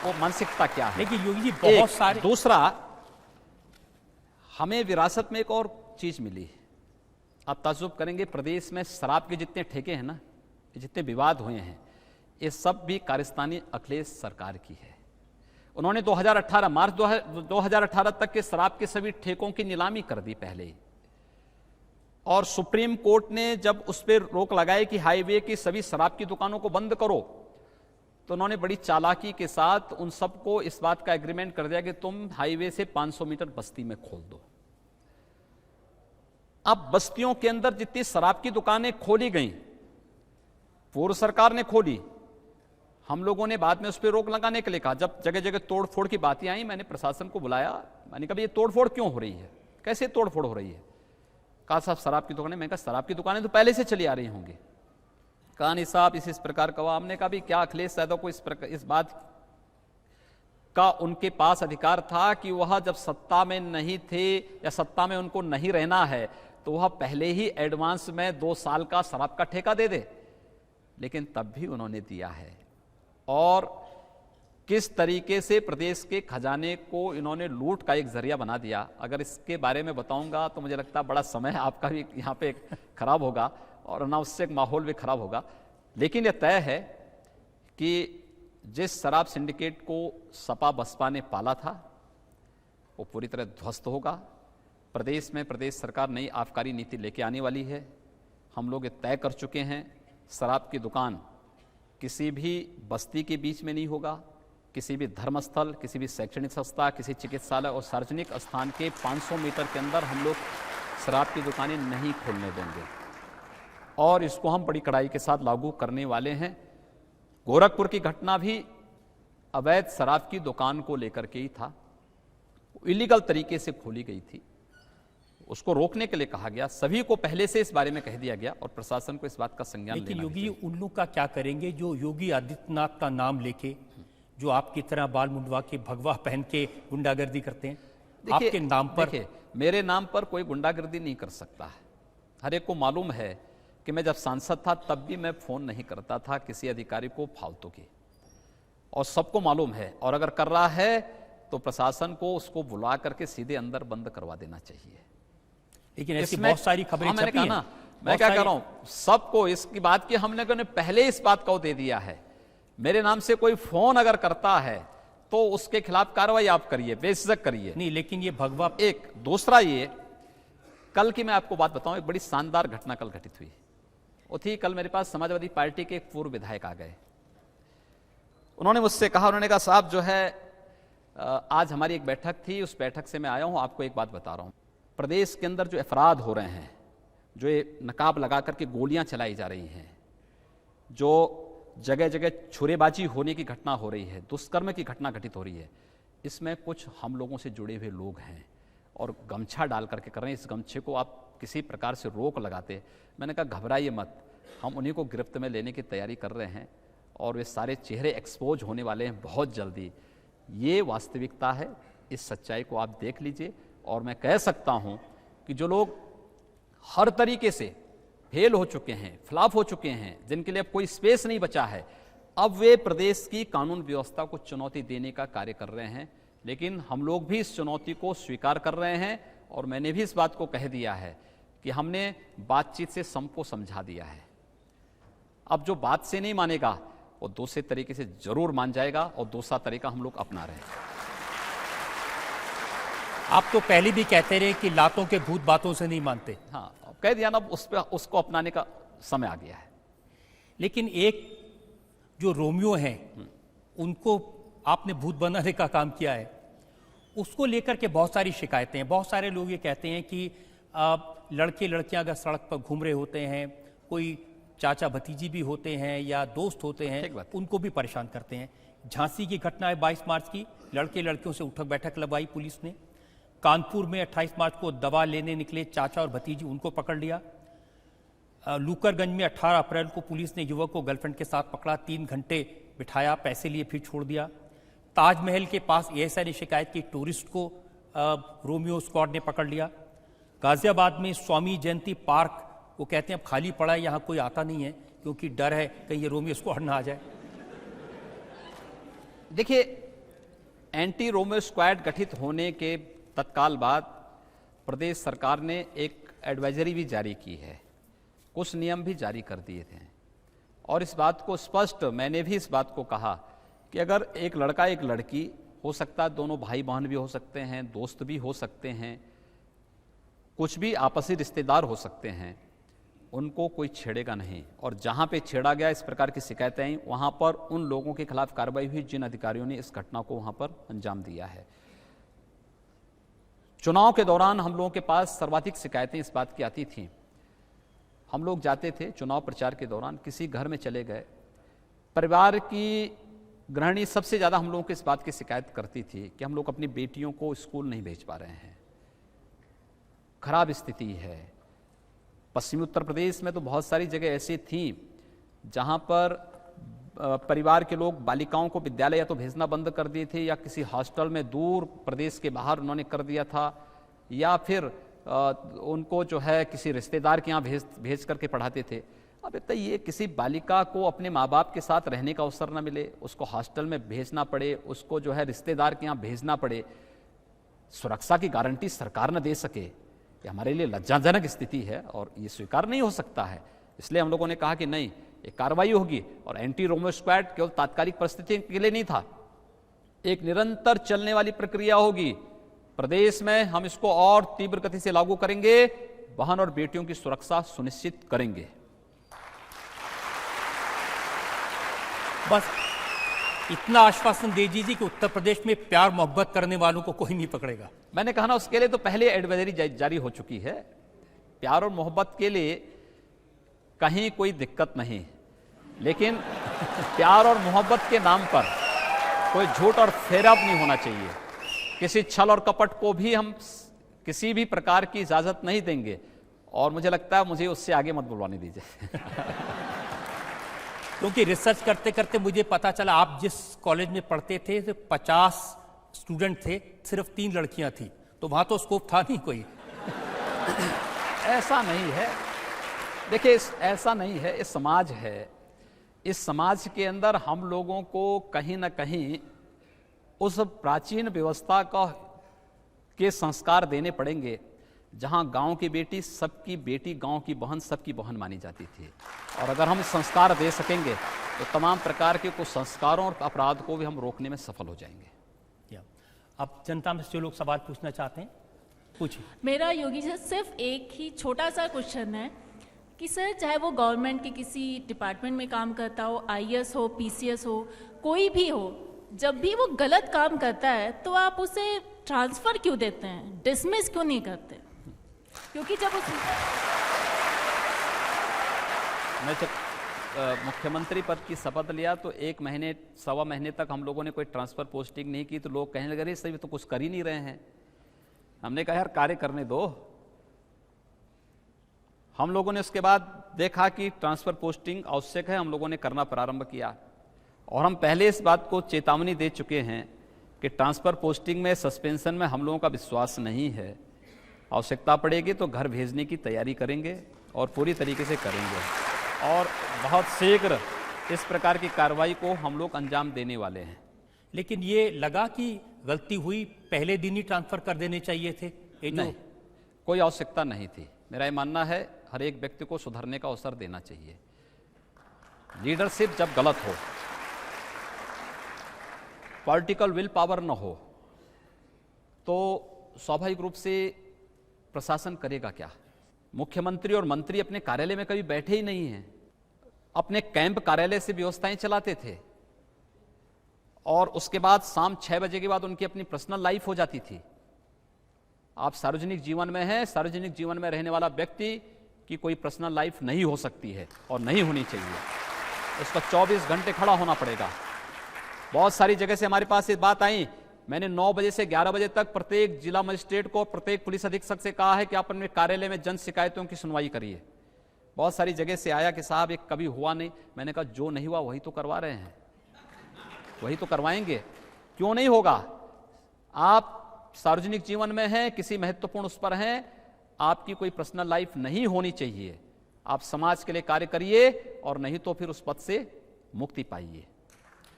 वो मानसिकता क्या है।
लेकिन योगी जी बहुत सारे
दूसरा, हमें विरासत में एक और चीज मिली। आप ताज्जुब करेंगे, प्रदेश में शराब के जितने ठेके हैं ना, जितने विवाद हुए हैं, ये सब भी कारस्तानी अखिलेश सरकार की है। उन्होंने 2018 मार्च 2018 तक के शराब के सभी ठेकों की नीलामी कर दी पहले ही, और सुप्रीम कोर्ट ने जब उस पर रोक लगाई कि हाईवे की सभी शराब की दुकानों को बंद करो, तो उन्होंने बड़ी चालाकी के साथ उन सबको इस बात का एग्रीमेंट कर दिया कि तुम हाईवे से 500 मीटर बस्ती में खोल दो। अब बस्तियों के अंदर जितनी शराब की दुकानें खोली गईं, पूर्व सरकार ने खोली, हम लोगों ने बाद में उस पर रोक लगाने के लिए कहा। जब जगह जगह तोड़फोड़ की बातें आई, मैंने प्रशासन को बुलाया, मैंने कहा ये तोड़फोड़ क्यों हो रही है, कैसे तोड़फोड़ हो रही है? कहा साहब शराब की दुकानें। मैं कहा शराब की दुकानें तो पहले से चली आ रही होंगी। कहा नहीं साहब इस प्रकार का। हमने कहा भी क्या अखिलेश यादव को इस बात का उनके पास अधिकार था कि वह जब सत्ता में नहीं थे या सत्ता में उनको नहीं रहना है तो वह पहले ही एडवांस में 2 साल का शराब का ठेका दे दे, लेकिन तब भी उन्होंने दिया है। और किस तरीके से प्रदेश के खजाने को इन्होंने लूट का एक जरिया बना दिया, अगर इसके बारे में बताऊंगा तो मुझे लगता है बड़ा समय आपका भी यहाँ पे खराब होगा और अनावश्यक माहौल भी खराब होगा। लेकिन यह तय है कि जिस शराब सिंडिकेट को सपा बसपा ने पाला था वो पूरी तरह ध्वस्त होगा। प्रदेश में प्रदेश सरकार नई आबकारी नीति लेके आने वाली है। हम लोग ये तय कर चुके हैं, शराब की दुकान किसी भी बस्ती के बीच में नहीं होगा, किसी भी धर्मस्थल, किसी भी शैक्षणिक संस्था, किसी चिकित्सालय और सार्वजनिक स्थान के 500 मीटर के अंदर हम लोग शराब की दुकानें नहीं खोलने देंगे, और इसको हम बड़ी कड़ाई के साथ लागू करने वाले हैं। गोरखपुर की घटना भी अवैध शराब की दुकान को लेकर के ही था, इलीगल तरीके से खोली गई थी, उसको रोकने के लिए कहा गया। सभी को पहले से इस बारे में कह दिया गया और प्रशासन को इस बात का संज्ञान लेना
लेकिन योगी
चाहिए।
उन लोग का क्या करेंगे जो योगी आदित्यनाथ का नाम लेके, जो आपकी तरह बाल मुंडवा के भगवा पहन के गुंडागर्दी करते हैं आपके नाम पर?
देखिए, मेरे नाम पर कोई गुंडागर्दी नहीं कर सकता है। हर एक को मालूम है कि मैं जब सांसद था तब भी मैं फोन नहीं करता था किसी अधिकारी को फालतू की, और सबको मालूम है। और अगर कर रहा है तो प्रशासन को उसको बुला करके सीधे अंदर बंद करवा देना चाहिए।
लेकिन ऐसी बहुत सारी खबरें
मैंने
छपी
कहा
हैं।
ना, मैं क्या कह रहा हूं, सबको इसकी बात की हम लोगों ने पहले इस बात को दे दिया है। मेरे नाम से कोई फोन अगर करता है तो उसके खिलाफ कार्रवाई आप करिए, बेझिझक करिए।
नहीं, लेकिन ये भगवा
एक दूसरा, ये कल की मैं आपको बात बताऊं, एक बड़ी शानदार घटना कल घटित हुई। वो थी, कल मेरे पास समाजवादी पार्टी के एक पूर्व विधायक आ गए। उन्होंने मुझसे कहा, उन्होंने कहा साहब जो है आज हमारी एक बैठक थी, उस बैठक से मैं आया हूं, आपको एक बात बता रहा हूं। प्रदेश के अंदर जो अपराध हो रहे हैं, जो ये नकाब लगा करके गोलियां चलाई जा रही हैं, जो जगह जगह छुरेबाजी होने की घटना हो रही है, दुष्कर्म की घटना घटित हो रही है, इसमें कुछ हम लोगों से जुड़े हुए लोग हैं और गमछा डाल करके कर रहे हैं। इस गमछे को आप किसी प्रकार से रोक लगाते। मैंने कहा घबराइए मत, हम उन्हीं को गिरफ्त में लेने की तैयारी कर रहे हैं और वे सारे चेहरे एक्सपोज होने वाले हैं बहुत जल्दी। ये वास्तविकता है, इस सच्चाई को आप देख लीजिए। और मैं कह सकता हूं कि जो लोग हर तरीके से फेल हो चुके हैं, फ्लॉप हो चुके हैं, जिनके लिए अब कोई स्पेस नहीं बचा है, अब वे प्रदेश की कानून व्यवस्था को चुनौती देने का कार्य कर रहे हैं। लेकिन हम लोग भी इस चुनौती को स्वीकार कर रहे हैं और मैंने भी इस बात को कह दिया है कि हमने बातचीत से सबको समझा दिया है। अब जो बात से नहीं मानेगा वो दूसरे तरीके से जरूर मान जाएगा और दूसरा तरीका हम लोग अपना रहे हैं।
आप तो पहले भी कहते रहे कि लातों के भूत बातों से नहीं मानते।
हाँ, कह दिया ना, उसको अपनाने का समय आ गया है।
लेकिन एक जो रोमियो हैं उनको आपने भूत बनाने का काम किया है, उसको लेकर के बहुत सारी शिकायतें हैं। बहुत सारे लोग ये कहते हैं कि लड़के लड़कियां अगर सड़क पर घूम रहे होते हैं, कोई चाचा भतीजी भी होते हैं या दोस्त होते हैं, उनको भी परेशान करते हैं। झांसी की घटना है 22 मार्च की, लड़के लड़कियों से उठक बैठक लगवाई पुलिस ने। कानपुर में 28 मार्च को दवा लेने निकले चाचा और भतीजी, उनको पकड़ लिया। लूकरगंज में 18 अप्रैल को पुलिस ने युवक को गर्लफ्रेंड के साथ पकड़ा, 3 घंटे बिठाया, पैसे लिए फिर छोड़ दिया। ताजमहल के पास एएसआई ने शिकायत की, टूरिस्ट को रोमियो स्क्वाड ने पकड़ लिया। गाजियाबाद में स्वामी जयंती पार्क वो कहते हैं अब खाली पड़ा है, यहाँ कोई आता नहीं है क्योंकि डर है कहीं ये रोमियो स्क्वाड ना आ जाए।
देखिए, एंटी रोमियो स्क्वाड गठित होने के तत्काल बाद प्रदेश सरकार ने एक एडवाइजरी भी जारी की है, कुछ नियम भी जारी कर दिए थे, और इस बात को स्पष्ट, मैंने भी इस बात को कहा कि अगर एक लड़का एक लड़की, हो सकता है दोनों भाई बहन भी हो सकते हैं, दोस्त भी हो सकते हैं, कुछ भी आपसी रिश्तेदार हो सकते हैं, उनको कोई छेड़ेगा नहीं। और जहां पे छेड़ा गया, इस प्रकार की शिकायतें आई, वहां पर उन लोगों के खिलाफ कार्रवाई हुई जिन अधिकारियों ने इस घटना को वहां पर अंजाम दिया है। चुनाव के दौरान हम लोगों के पास सर्वाधिक शिकायतें इस बात की आती थीं। हम लोग जाते थे चुनाव प्रचार के दौरान, किसी घर में चले गए, परिवार की गृहिणी सबसे ज्यादा हम लोगों को इस बात की शिकायत करती थी कि हम लोग अपनी बेटियों को स्कूल नहीं भेज पा रहे हैं, खराब स्थिति है। पश्चिमी उत्तर प्रदेश में तो बहुत सारी जगह ऐसी थी जहां पर परिवार के लोग बालिकाओं को विद्यालय या तो भेजना बंद कर दिए थे, या किसी हॉस्टल में दूर प्रदेश के बाहर उन्होंने कर दिया था, या फिर उनको जो है किसी रिश्तेदार के यहाँ भेज करके पढ़ाते थे। अब बताइए, किसी बालिका को अपने माँ बाप के साथ रहने का अवसर न मिले, उसको हॉस्टल में भेजना पड़े, उसको जो है रिश्तेदार के यहाँ भेजना पड़े, सुरक्षा की गारंटी सरकार न दे सके, ये हमारे लिए लज्जाजनक स्थिति है और ये स्वीकार नहीं हो सकता है। इसलिए हम लोगों ने कहा कि नहीं, एक कार्रवाई होगी। और एंटी रोमियो स्क्वाड केवल तात्कालिक परिस्थिति के लिए नहीं था, एक निरंतर चलने वाली प्रक्रिया होगी। प्रदेश में हम इसको और तीव्र गति से लागू करेंगे, बहन और बेटियों की सुरक्षा सुनिश्चित करेंगे।
बस इतना आश्वासन दे दीजिए कि उत्तर प्रदेश में प्यार मोहब्बत करने वालों को कोई नहीं पकड़ेगा।
मैंने कहा ना, उसके लिए तो पहले एडवाइजरी जारी हो चुकी है। प्यार और मोहब्बत के लिए कहीं कोई दिक्कत नहीं, लेकिन प्यार और मोहब्बत के नाम पर कोई झूठ और फेराब नहीं होना चाहिए। किसी छल और कपट को भी हम किसी भी प्रकार की इजाजत नहीं देंगे, और मुझे लगता है मुझे उससे आगे मत बुलवाने दीजिए।
क्योंकि रिसर्च करते करते मुझे पता चला, आप जिस कॉलेज में पढ़ते थे तो 50 स्टूडेंट थे, सिर्फ 3 लड़कियां थी, तो वहां तो स्कोप था नहीं कोई।
ऐसा नहीं है, देखिए ऐसा नहीं है, ये समाज है। इस समाज के अंदर हम लोगों को कहीं ना कहीं उस प्राचीन व्यवस्था के संस्कार देने पड़ेंगे जहां गांव की बेटी सबकी बेटी, गांव की बहन सबकी बहन मानी जाती थी। और अगर हम संस्कार दे सकेंगे तो तमाम प्रकार के कुछ संस्कारों और अपराध को भी हम रोकने में सफल हो जाएंगे।
अब जनता में जो लोग सवाल पूछना चाहते हैं पूछिए।
मेरा योगी जी सिर्फ एक ही छोटा सा क्वेश्चन है कि सर, चाहे वो गवर्नमेंट के किसी डिपार्टमेंट में काम करता हो, आईएएस हो, पीसीएस हो, कोई भी हो, जब भी वो गलत काम करता है तो आप उसे ट्रांसफर क्यों देते हैं, डिसमिस क्यों नहीं करते? क्योंकि जब
मैं जब मुख्यमंत्री पद की शपथ लिया तो 1 महीने 1.25 महीने तक हम लोगों ने कोई ट्रांसफर पोस्टिंग नहीं की, तो लोग कहने लगे सही तो कुछ कर ही नहीं रहे हैं। हमने कहा यार कार्य करने दो। हम लोगों ने उसके बाद देखा कि ट्रांसफर पोस्टिंग आवश्यक है, हम लोगों ने करना प्रारंभ किया, और हम पहले इस बात को चेतावनी दे चुके हैं कि ट्रांसफर पोस्टिंग में, सस्पेंशन में हम लोगों का विश्वास नहीं है। आवश्यकता पड़ेगी तो घर भेजने की तैयारी करेंगे और पूरी तरीके से करेंगे, और बहुत शीघ्र इस प्रकार की कार्रवाई को हम लोग अंजाम देने वाले हैं।
लेकिन ये लगा कि गलती हुई, पहले दिन ही ट्रांसफर कर देने चाहिए थे।
नहीं, कोई आवश्यकता नहीं थी। मेरा ये मानना है हर एक व्यक्ति को सुधरने का अवसर देना चाहिए। लीडरशिप जब गलत हो, पॉलिटिकल विल पावर न हो, तो स्वाभाविक रूप से प्रशासन करेगा क्या? मुख्यमंत्री और मंत्री अपने कार्यालय में कभी बैठे ही नहीं हैं, अपने कैंप कार्यालय से व्यवस्थाएं चलाते थे, और उसके बाद शाम 6 बजे के बाद उनकी अपनी पर्सनल लाइफ हो जाती थी। आप सार्वजनिक जीवन में हैं, सार्वजनिक जीवन में रहने वाला व्यक्ति की कोई पर्सनल लाइफ नहीं हो सकती है और नहीं होनी चाहिए। उसका 24 घंटे खड़ा होना पड़ेगा। बहुत सारी जगह से हमारे पास ये बात आई, मैंने 9 बजे से 11 बजे तक प्रत्येक जिला मजिस्ट्रेट को, प्रत्येक पुलिस अधीक्षक से कहा है कि आप अपने कार्यालय में जन शिकायतों की सुनवाई करिए। बहुत सारी जगह से आया कि साहब एक कभी हुआ नहीं। मैंने कहा जो नहीं हुआ वही तो करवा रहे हैं, वही तो करवाएंगे, क्यों नहीं होगा। आप सार्वजनिक जीवन में हैं, किसी महत्वपूर्ण उस पर हैं, आपकी कोई पर्सनल लाइफ नहीं होनी चाहिए। आप समाज के लिए कार्य करिए और नहीं तो फिर उस पद से मुक्ति पाइए।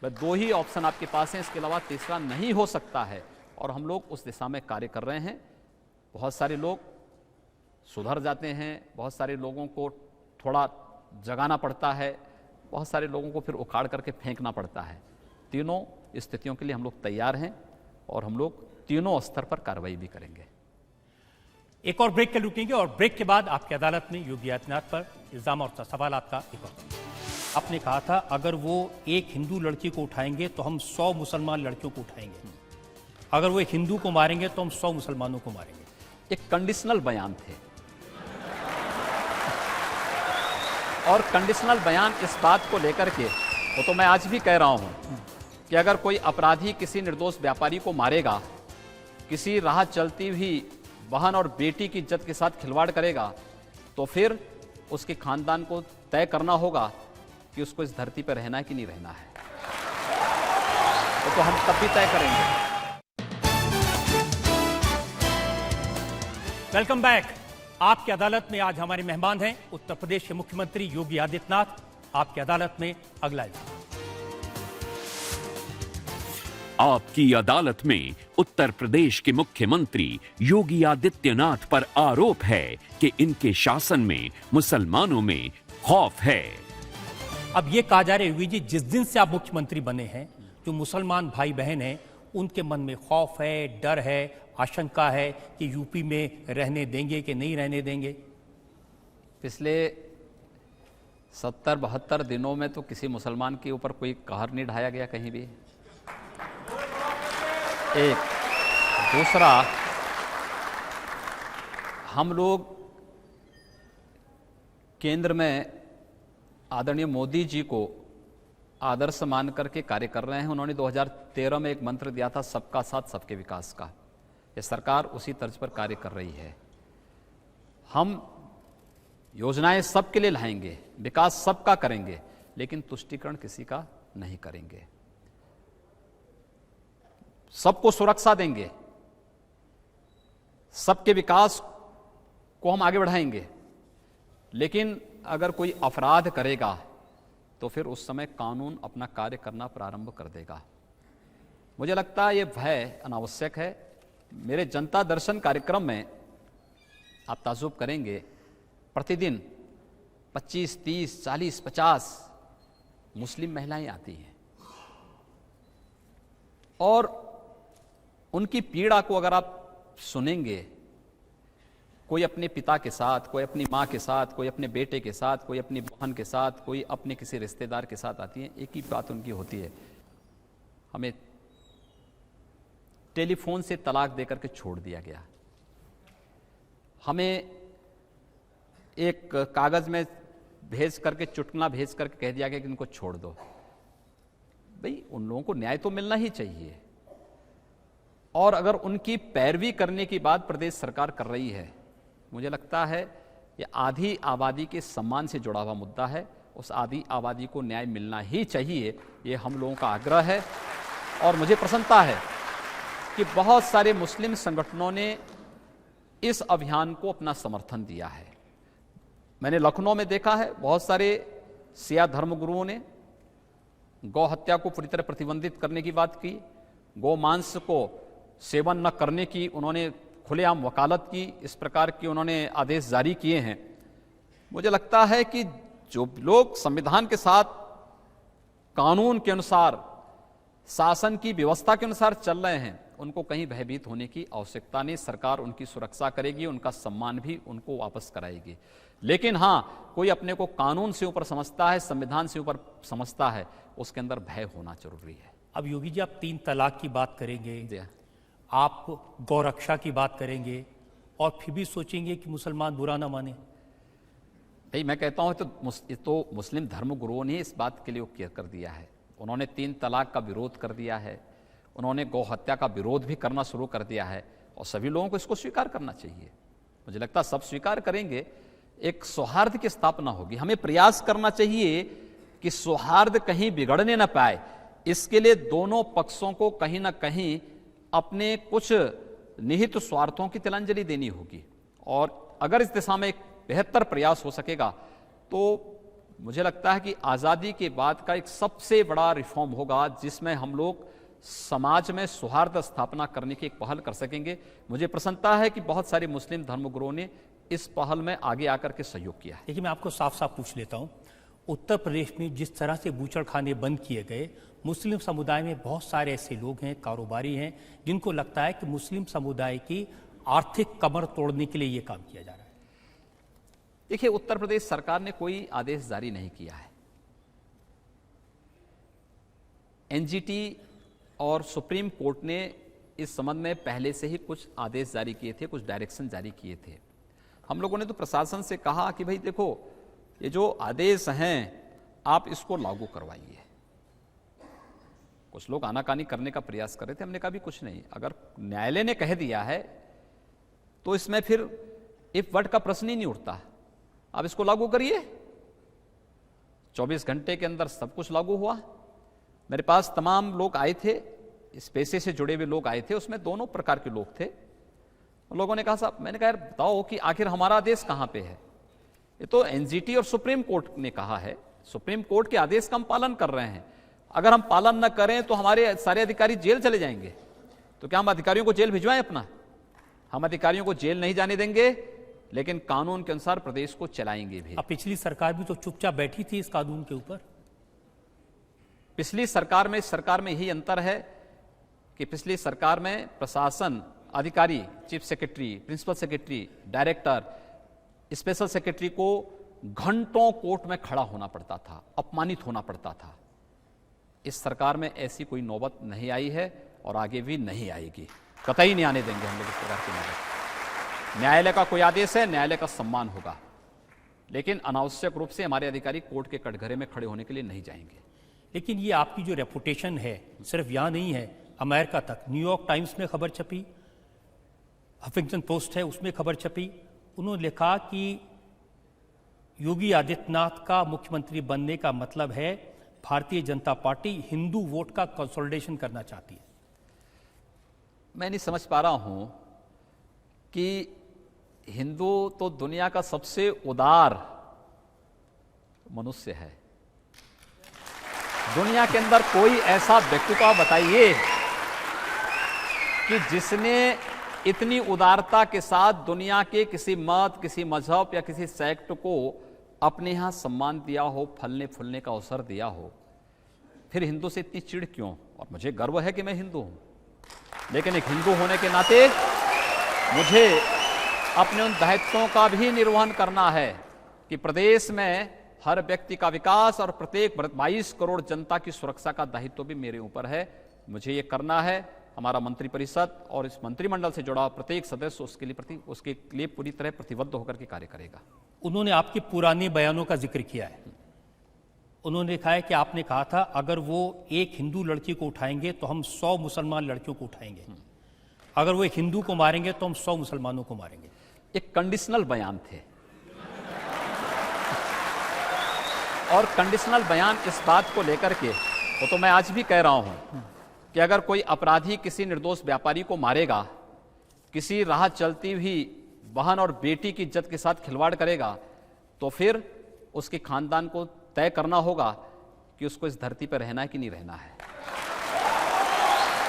बस दो ही ऑप्शन आपके पास हैं, इसके अलावा तीसरा नहीं हो सकता है, और हम लोग उस दिशा में कार्य कर रहे हैं। बहुत सारे लोग सुधर जाते हैं, बहुत सारे लोगों को थोड़ा जगाना पड़ता है, बहुत सारे लोगों को फिर उखाड़ करके फेंकना पड़ता है। तीनों स्थितियों के लिए हम लोग तैयार हैं और हम लोग तीनों स्तर पर कार्रवाई भी करेंगे।
एक और ब्रेक के रुकेंगे और ब्रेक के बाद आपकी अदालत में योगी आदित्यनाथ पर इल्जाम और सवालात का एक और। आपने कहा था अगर वो एक हिंदू लड़की को उठाएंगे तो हम 100 मुसलमान लड़कियों को उठाएंगे, अगर वो एक हिंदू को मारेंगे तो हम 100 मुसलमानों को मारेंगे।
एक कंडीशनल बयान थे, और कंडीशनल बयान इस बात को लेकर के, वो तो मैं आज भी कह रहा हूं कि अगर कोई अपराधी किसी निर्दोष व्यापारी को मारेगा, किसी राह चलती हुई बहन और बेटी की इज्जत के साथ खिलवाड़ करेगा, तो फिर उसके खानदान को तय करना होगा कि उसको इस धरती पर रहना है कि नहीं रहना है। तो हम तब भी तय करेंगे।
Welcome back. आपकी अदालत में आज हमारे मेहमान हैं उत्तर प्रदेश के मुख्यमंत्री योगी आदित्यनाथ। आपकी अदालत में अगला इल्जाम।
आपकी अदालत में उत्तर प्रदेश के मुख्यमंत्री योगी आदित्यनाथ पर आरोप है कि इनके शासन में मुसलमानों में खौफ है।
अब यह कहा जा रहा है योगी जी, जिस दिन से आप मुख्यमंत्री बने हैं, जो मुसलमान भाई बहन हैं उनके मन में खौफ है, डर है, आशंका है कि यूपी में रहने देंगे कि नहीं रहने देंगे।
पिछले 70-72 दिनों में तो किसी मुसलमान के ऊपर कोई कहर नहीं ढाया गया कहीं भी। एक दूसरा, हम लोग केंद्र में आदरणीय मोदी जी को आदर्श मान करके कार्य कर रहे हैं। उन्होंने 2013 में एक मंत्र दिया था, सबका साथ सबके विकास का। ये सरकार उसी तर्ज पर कार्य कर रही है। हम योजनाएं सबके लिए लाएंगे, विकास सबका करेंगे, लेकिन तुष्टीकरण किसी का नहीं करेंगे। सबको सुरक्षा देंगे, सबके विकास को हम आगे बढ़ाएंगे, लेकिन अगर कोई अपराध करेगा तो फिर उस समय कानून अपना कार्य करना प्रारंभ कर देगा। मुझे लगता है ये भय अनावश्यक है। मेरे जनता दर्शन कार्यक्रम में आप ताज्जुब करेंगे, प्रतिदिन 25, 30, 40, 50 मुस्लिम महिलाएं आती हैं, और उनकी पीड़ा को अगर आप सुनेंगे, कोई अपने पिता के साथ, कोई अपनी माँ के साथ, कोई अपने बेटे के साथ, कोई अपनी बहन के साथ, कोई अपने किसी रिश्तेदार के साथ आती हैं, एक ही बात उनकी होती है, हमें टेलीफोन से तलाक देकर के छोड़ दिया गया, हमें एक कागज में भेज करके, चुटकुला भेज करके कह दिया गया कि इनको छोड़ दो। भाई उन लोगों को न्याय तो मिलना ही चाहिए, और अगर उनकी पैरवी करने की बात प्रदेश सरकार कर रही है, मुझे लगता है ये आधी आबादी के सम्मान से जुड़ा हुआ मुद्दा है। उस आधी आबादी को न्याय मिलना ही चाहिए, ये हम लोगों का आग्रह है। और मुझे प्रसन्नता है कि बहुत सारे मुस्लिम संगठनों ने इस अभियान को अपना समर्थन दिया है। मैंने लखनऊ में देखा है, बहुत सारे सिया धर्मगुरुओं ने गौ हत्या को पूरी तरह प्रतिबंधित करने की बात की, गौ मांस को सेवन न करने की उन्होंने खुलेआम वकालत की, इस प्रकार के उन्होंने आदेश जारी किए हैं। मुझे लगता है कि जो लोग संविधान के साथ, कानून के अनुसार, शासन की व्यवस्था के अनुसार चल रहे हैं, उनको कहीं भयभीत होने की आवश्यकता नहीं। सरकार उनकी सुरक्षा करेगी, उनका सम्मान भी उनको वापस कराएगी। लेकिन हाँ, कोई अपने को कानून से ऊपर समझता है, संविधान से ऊपर समझता है, उसके अंदर भय होना जरूरी है।
अब योगी जी, आप 3 तलाक की बात करेंगे, आप गौरक्षा की बात करेंगे, और फिर भी सोचेंगे कि मुसलमान बुरा ना माने।
भाई मैं कहता हूं तो मुस्लिम धर्मगुरुओं ने इस बात के लिए कर दिया है। उन्होंने 3 तलाक का विरोध कर दिया है, उन्होंने गौ हत्या का विरोध भी करना शुरू कर दिया है, और सभी लोगों को इसको स्वीकार करना चाहिए। मुझे लगता है सब स्वीकार करेंगे। एक सौहार्द की स्थापना होगी। हमें प्रयास करना चाहिए कि सौहार्द कहीं बिगड़ने ना पाए। इसके लिए दोनों पक्षों को कहीं ना कहीं अपने कुछ निहित स्वार्थों की तिलांजलि देनी होगी, और अगर इस दिशा में एक बेहतर प्रयास हो सकेगा तो मुझे लगता है कि आज़ादी के बाद का एक सबसे बड़ा रिफॉर्म होगा, जिसमें हम लोग समाज में सौहार्द स्थापना करने की एक पहल कर सकेंगे। मुझे प्रसन्नता है कि बहुत सारे मुस्लिम धर्मगुरुओं ने इस पहल में आगे आकर के सहयोग किया है।
देखिए, मैं आपको साफ साफ पूछ लेता हूं, उत्तर प्रदेश में जिस तरह से बूचड़खाने बंद किए गए, मुस्लिम समुदाय में बहुत सारे ऐसे लोग हैं, कारोबारी हैं, जिनको लगता है कि मुस्लिम समुदाय की आर्थिक कमर तोड़ने के लिए ये काम किया जा रहा है।
देखिए, उत्तर प्रदेश सरकार ने कोई आदेश जारी नहीं किया है। एनजीटी और सुप्रीम कोर्ट ने इस संबंध में पहले से ही कुछ आदेश जारी किए थे, कुछ डायरेक्शन जारी किए थे। हम लोगों ने तो प्रशासन से कहा कि भाई देखो, ये जो आदेश हैं आप इसको लागू करवाइए। कुछ लोग आनाकानी करने का प्रयास कर रहे थे, हमने कहा भी कुछ नहीं, अगर न्यायालय ने कह दिया है तो इसमें फिर इफ वर्ड का प्रश्न ही नहीं उठता। आप इसको लागू करिए। 24 घंटे के अंदर सब कुछ लागू हुआ। मेरे पास तमाम लोग आए थे, इस पेशे से जुड़े हुए लोग आए थे, उसमें दोनों प्रकार के लोग थे। लोगों ने कहा साहब, मैंने कहा यार बताओ कि आखिर हमारा आदेश कहां पे है। ये तो एनजीटी और सुप्रीम कोर्ट ने कहा है, सुप्रीम कोर्ट के आदेश का हम पालन कर रहे हैं। अगर हम पालन न करें तो हमारे सारे अधिकारी जेल चले जाएंगे। तो क्या हम अधिकारियों को जेल भिजवाएं अपना? हम अधिकारियों को जेल नहीं जाने देंगे, लेकिन कानून के अनुसार प्रदेश को चलाएंगे भी।
अब पिछली सरकार भी तो चुपचाप बैठी थी इस कानून के ऊपर।
पिछली सरकार में इस सरकार में यही अंतर है कि पिछली सरकार में प्रशासन, अधिकारी, chief secretary, principal secretary, director, special secretary को घंटों कोर्ट में खड़ा होना पड़ता था, अपमानित होना पड़ता था। इस सरकार में ऐसी कोई नौबत नहीं आई है और आगे भी नहीं आएगी। कतई नहीं आने देंगे हम लोग इस प्रकार की नौबत। न्यायालय का कोई आदेश है, न्यायालय का सम्मान होगा, लेकिन अनावश्यक रूप से हमारे अधिकारी कोर्ट के कटघरे में खड़े होने के लिए नहीं जाएंगे।
लेकिन ये आपकी जो रेपुटेशन है सिर्फ यहाँ नहीं है, अमेरिका तक, न्यूयॉर्क टाइम्स में खबर छपी, हफिंगटन पोस्ट है उसमें खबर छपी। उन्होंने लिखा कि योगी आदित्यनाथ का मुख्यमंत्री बनने का मतलब है भारतीय जनता पार्टी हिंदू वोट का कंसोलिडेशन करना चाहती है।
मैं नहीं समझ पा रहा हूं कि हिंदू तो दुनिया का सबसे उदार मनुष्य है। दुनिया के अंदर कोई ऐसा व्यक्तित्व बताइए कि जिसने इतनी उदारता के साथ दुनिया के किसी मत, किसी मजहब या किसी सेक्ट को अपने यहां सम्मान दिया हो, फलने फूलने का अवसर दिया हो। फिर हिंदू से इतनी चिढ़ क्यों? और मुझे गर्व है कि मैं हिंदू हूं, लेकिन एक हिंदू होने के नाते मुझे अपने उन दायित्वों का भी निर्वहन करना है कि प्रदेश में हर व्यक्ति का विकास और प्रत्येक 22 करोड़ जनता की सुरक्षा का दायित्व भी मेरे ऊपर है। मुझे ये करना है। हमारा मंत्रिपरिषद और इस मंत्रिमंडल से जुड़ा प्रत्येक सदस्य उसके लिए पूरी तरह प्रतिबद्ध होकर के कार्य करेगा।
उन्होंने आपके पुराने बयानों का जिक्र किया है। उन्होंने लिखा है कि आपने कहा था अगर वो एक हिंदू लड़की को उठाएंगे तो हम 100 मुसलमान लड़कियों को उठाएंगे, अगर वो एक हिंदू को मारेंगे तो हम 100 मुसलमानों को मारेंगे।
एक कंडीशनल बयान थे और कंडीशनल बयान इस बात को लेकर के, वो तो मैं आज भी कह रहा हूं कि अगर कोई अपराधी किसी निर्दोष व्यापारी को मारेगा, किसी राह चलती हुई बहन और बेटी की इज्जत के साथ खिलवाड़ करेगा, तो फिर उसके खानदान को तय करना होगा कि उसको इस धरती पर रहना है कि नहीं रहना है।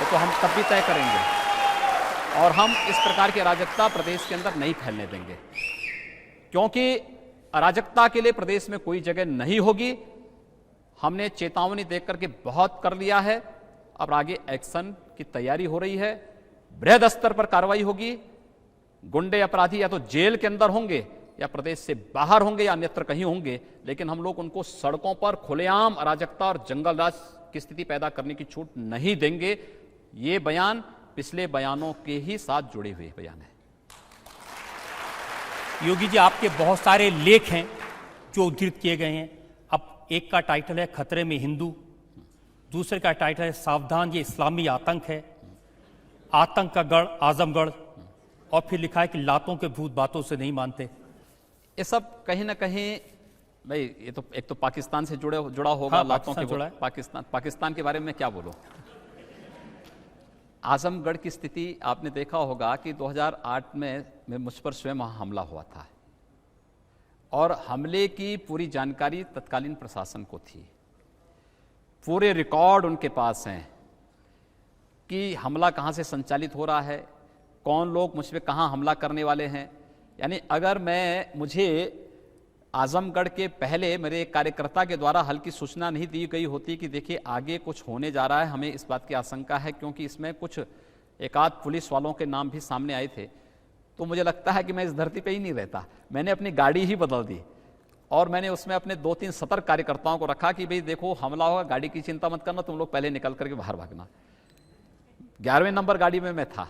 तो हम तब भी तय करेंगे और हम इस प्रकार की अराजकता प्रदेश के अंदर नहीं फैलने देंगे, क्योंकि अराजकता के लिए प्रदेश में कोई जगह नहीं होगी। हमने चेतावनी देख करके बहुत कर लिया है, अब आगे एक्शन की तैयारी हो रही है। बृहद स्तर पर कार्रवाई होगी। गुंडे अपराधी या तो जेल के अंदर होंगे या प्रदेश से बाहर होंगे या अन्यत्र कहीं होंगे, लेकिन हम लोग उनको सड़कों पर खुलेआम अराजकता और जंगल राज की स्थिति पैदा करने की छूट नहीं देंगे। ये बयान पिछले बयानों के ही साथ जुड़े हुए बयान है।
योगी जी, आपके बहुत सारे लेख हैं जो उद्धृत किए गए हैं। अब एक का टाइटल है खतरे में हिंदू, दूसरे का टाइटल है सावधान ये इस्लामी आतंक है, आतंक का गढ़ आजमगढ़, और फिर लिखा है कि लातों के भूत बातों से नहीं मानते।
ये सब कहीं ना कहीं भाई, ये तो एक तो पाकिस्तान से जुड़ा होगा,
हाँ,
लातों
पाकिस्तान
के
जुड़ा है।
पाकिस्तान के बारे में क्या बोलो। आजमगढ़ की स्थिति आपने देखा होगा कि 2008 में मुझ पर स्वयं वहाँ हमला हुआ था और हमले की पूरी जानकारी तत्कालीन प्रशासन को थी। पूरे रिकॉर्ड उनके पास हैं कि हमला कहाँ से संचालित हो रहा है, कौन लोग मुझ पे कहाँ हमला करने वाले हैं। यानी अगर मुझे आजमगढ़ के पहले मेरे एक कार्यकर्ता के द्वारा हल्की सूचना नहीं दी गई होती कि देखिए आगे कुछ होने जा रहा है, हमें इस बात की आशंका है, क्योंकि इसमें कुछ एक आध पुलिस वालों के नाम भी सामने आए थे, तो मुझे लगता है कि मैं इस धरती पे ही नहीं रहता। मैंने अपनी गाड़ी ही बदल दी और मैंने उसमें अपने 2-3 सतर्क कार्यकर्ताओं को रखा कि भाई देखो हमला होगा, गाड़ी की चिंता मत करना, तुम लोग पहले निकल करके बाहर भागना। 11वें नंबर गाड़ी में मैं था।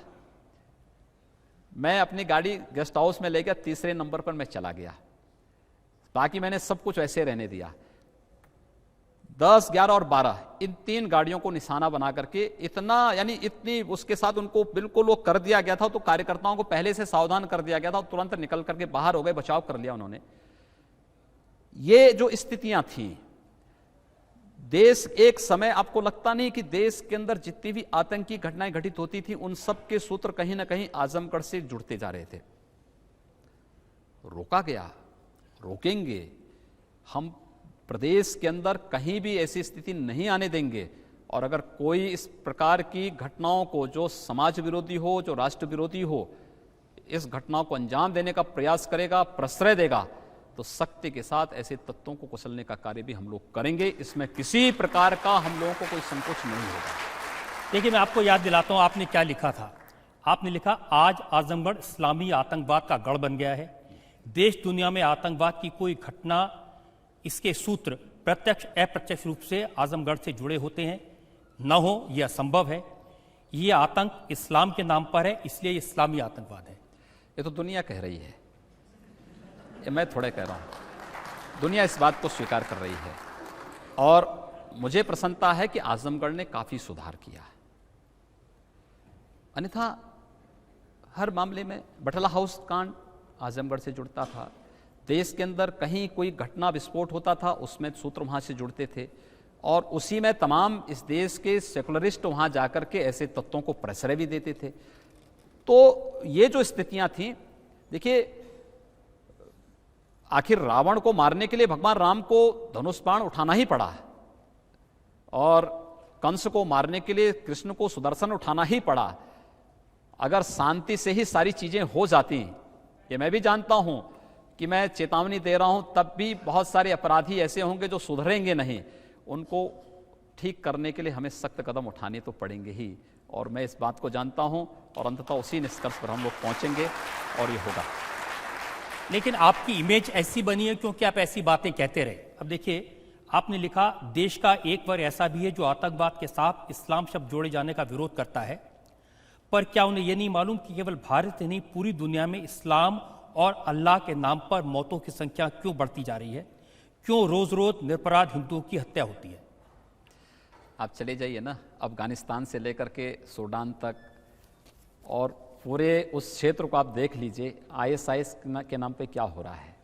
मैं अपनी गाड़ी गेस्ट हाउस में ले गया, 3रे नंबर पर मैं चला गया। बाकी मैंने सब कुछ ऐसे रहने दिया। 10, 11 और 12 इन 3 गाड़ियों को निशाना बना करके इतनी उसके साथ उनको बिल्कुल वो कर दिया गया था, तो कार्यकर्ताओं को पहले से सावधान कर दिया गया था, तुरंत निकल करके बाहर हो गए, बचाव कर लिया उन्होंने। ये जो स्थितियां थी, देश एक समय, आपको लगता नहीं कि देश के अंदर जितनी भी आतंकी घटनाएं घटित होती थी उन सब के सूत्र कहीं ना कहीं आजमगढ़ से जुड़ते जा रहे थे। रोका गया, रोकेंगे, हम प्रदेश के अंदर कहीं भी ऐसी स्थिति नहीं आने देंगे, और अगर कोई इस प्रकार की घटनाओं को, जो समाज विरोधी हो, जो राष्ट्र विरोधी हो, इस घटनाओं को अंजाम देने का प्रयास करेगा, प्रश्रय देगा, तो सख्ती के साथ ऐसे तत्वों को कुचलने का कार्य भी हम लोग करेंगे। इसमें किसी प्रकार का हम लोगों को कोई संकोच नहीं होगा।
देखिए, मैं आपको याद दिलाता हूं आपने क्या लिखा था। आपने लिखा, आज आजमगढ़ इस्लामी आतंकवाद का गढ़ बन गया है। देश दुनिया में आतंकवाद की कोई घटना, इसके सूत्र प्रत्यक्ष अप्रत्यक्ष रूप से आजमगढ़ से जुड़े होते हैं। न हो यह असंभव है। यह आतंक इस्लाम के नाम पर है, इसलिए इस्लामी आतंकवाद है।
ये तो दुनिया कह रही है, ये मैं थोड़े कह रहा हूं। दुनिया इस बात को स्वीकार कर रही है और मुझे प्रसन्नता है कि आजमगढ़ ने काफी सुधार किया। अन्यथा हर मामले में बटला हाउस कांड आजमगढ़ से जुड़ता था। देश के अंदर कहीं कोई घटना विस्फोट होता था, उसमें सूत्र वहां से जुड़ते थे और उसी में तमाम इस देश के सेकुलरिस्ट वहां जाकर के ऐसे तत्वों को प्रश्रय भी देते थे। तो ये जो स्थितियां थी, देखिए, आखिर रावण को मारने के लिए भगवान राम को धनुष बाण उठाना ही पड़ा और कंस को मारने के लिए कृष्ण को सुदर्शन उठाना ही पड़ा। अगर शांति से ही सारी चीजें हो जाती, ये मैं भी जानता हूं कि मैं चेतावनी दे रहा हूं, तब भी बहुत सारे अपराधी ऐसे होंगे जो सुधरेंगे नहीं। उनको ठीक करने के लिए हमें सख्त कदम उठाने तो पड़ेंगे ही, और मैं इस बात को जानता हूं और अंततः उसी निष्कर्ष पर हम लोग पहुंचेंगे और ये होगा।
लेकिन आपकी इमेज ऐसी बनी है क्योंकि आप ऐसी बातें कहते रहे। अब देखिए, आपने लिखा, देश का एक वर्ग ऐसा भी है जो आतंकवाद के साथ इस्लाम शब्द जोड़े जाने का विरोध करता है, पर क्या उन्हें यह नहीं मालूम कि केवल भारत ही नहीं, पूरी दुनिया में इस्लाम और अल्लाह के नाम पर मौतों की संख्या क्यों बढ़ती जा रही है? क्यों रोज रोज निरपराध हिंदुओं की हत्या होती है?
आप चले जाइए ना, अफगानिस्तान से लेकर के सूडान तक और पूरे उस क्षेत्र को आप देख लीजिए, ISIS के नाम पे क्या हो रहा है।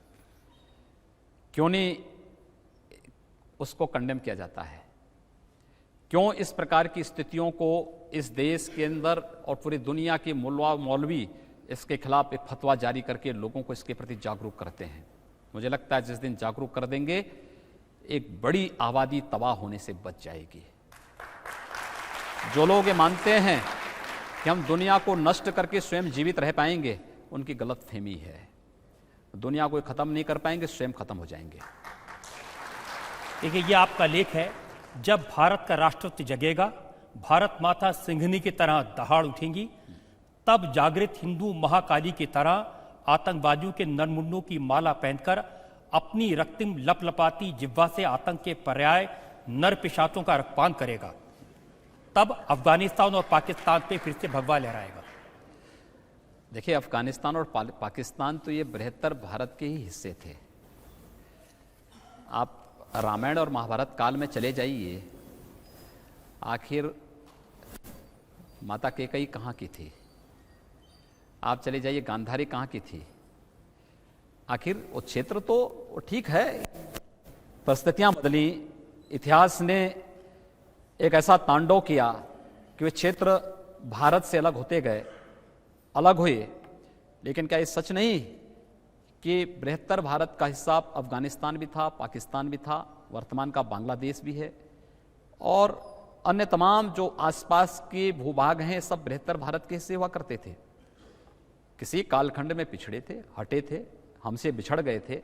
क्यों नहीं उसको कंडेम किया जाता है? क्यों इस प्रकार की स्थितियों को इस देश के अंदर और पूरी दुनिया के मौलवी इसके खिलाफ एक फतवा जारी करके लोगों को इसके प्रति जागरूक करते हैं? मुझे लगता है जिस दिन जागरूक कर देंगे, एक बड़ी आबादी तबाह होने से बच जाएगी। जो लोग ये मानते हैं कि हम दुनिया को नष्ट करके स्वयं जीवित रह पाएंगे, उनकी गलतफहमी है। दुनिया को खत्म नहीं कर पाएंगे, स्वयं खत्म हो जाएंगे।
देखिए, ये आपका लेख है, जब भारत का राष्ट्रत्व जगेगा, भारत माता सिंघनी की तरह दहाड़ उठेंगी, तब जागृत हिंदू महाकाली की तरह आतंकवादियों के नरमुंडों की माला पहनकर अपनी रक्तिम लपलपाती जिह्वा से आतंक के पर्याय नर पिशाचों का रक्तपान करेगा। तब अफगानिस्तान और पाकिस्तान पे फिर से भगवा लहराएगा।
देखिए, अफगानिस्तान और पाकिस्तान तो ये बृहत्तर भारत के ही हिस्से थे। आप रामायण और महाभारत काल में चले जाइए, आखिर माता कैकेयी कहाँ की थी? आप चले जाइए, गांधारी कहाँ की थी? आखिर वो क्षेत्र तो ठीक है, परिस्थितियां बदली, इतिहास ने एक ऐसा तांडव किया कि वे क्षेत्र भारत से अलग होते गए, अलग हुए। लेकिन क्या ये सच नहीं कि बृहत्तर भारत का हिस्सा अफगानिस्तान भी था, पाकिस्तान भी था, वर्तमान का बांग्लादेश भी है, और अन्य तमाम जो आसपास के भूभाग हैं सब बृहत्तर भारत के हिस्से हुआ करते थे। किसी कालखंड में पिछड़े थे, हटे थे, हमसे बिछड़ गए थे।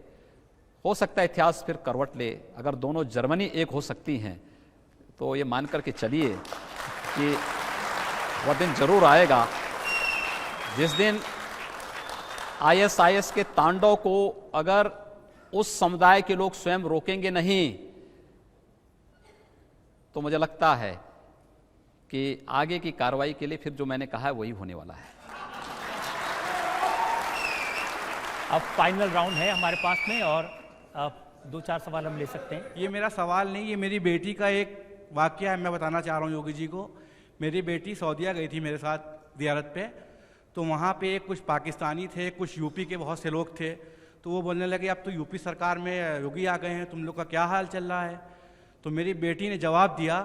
हो सकता है इतिहास फिर करवट ले। अगर दोनों जर्मनी एक हो सकती हैं तो ये मान करके चलिए कि वह दिन जरूर आएगा जिस दिन आईएसआईएस के तांडव को अगर उस समुदाय के लोग स्वयं रोकेंगे नहीं तो मुझे लगता है कि आगे की कार्रवाई के लिए फिर जो मैंने कहा है वही होने वाला है।
अब फाइनल राउंड है हमारे पास में और अब 2-4 सवाल हम ले सकते हैं।
ये मेरा सवाल नहीं, ये मेरी बेटी का एक वाकया है, मैं बताना चाह रहा हूँ योगी जी को। मेरी बेटी सऊदीया गई थी मेरे साथ ज़ियारत पे, तो वहाँ पे कुछ पाकिस्तानी थे, कुछ यूपी के बहुत से लोग थे। तो वो बोलने लगे अब तो यूपी सरकार में योगी आ गए हैं, तुम लोग का क्या हाल चल रहा है। तो मेरी बेटी ने जवाब दिया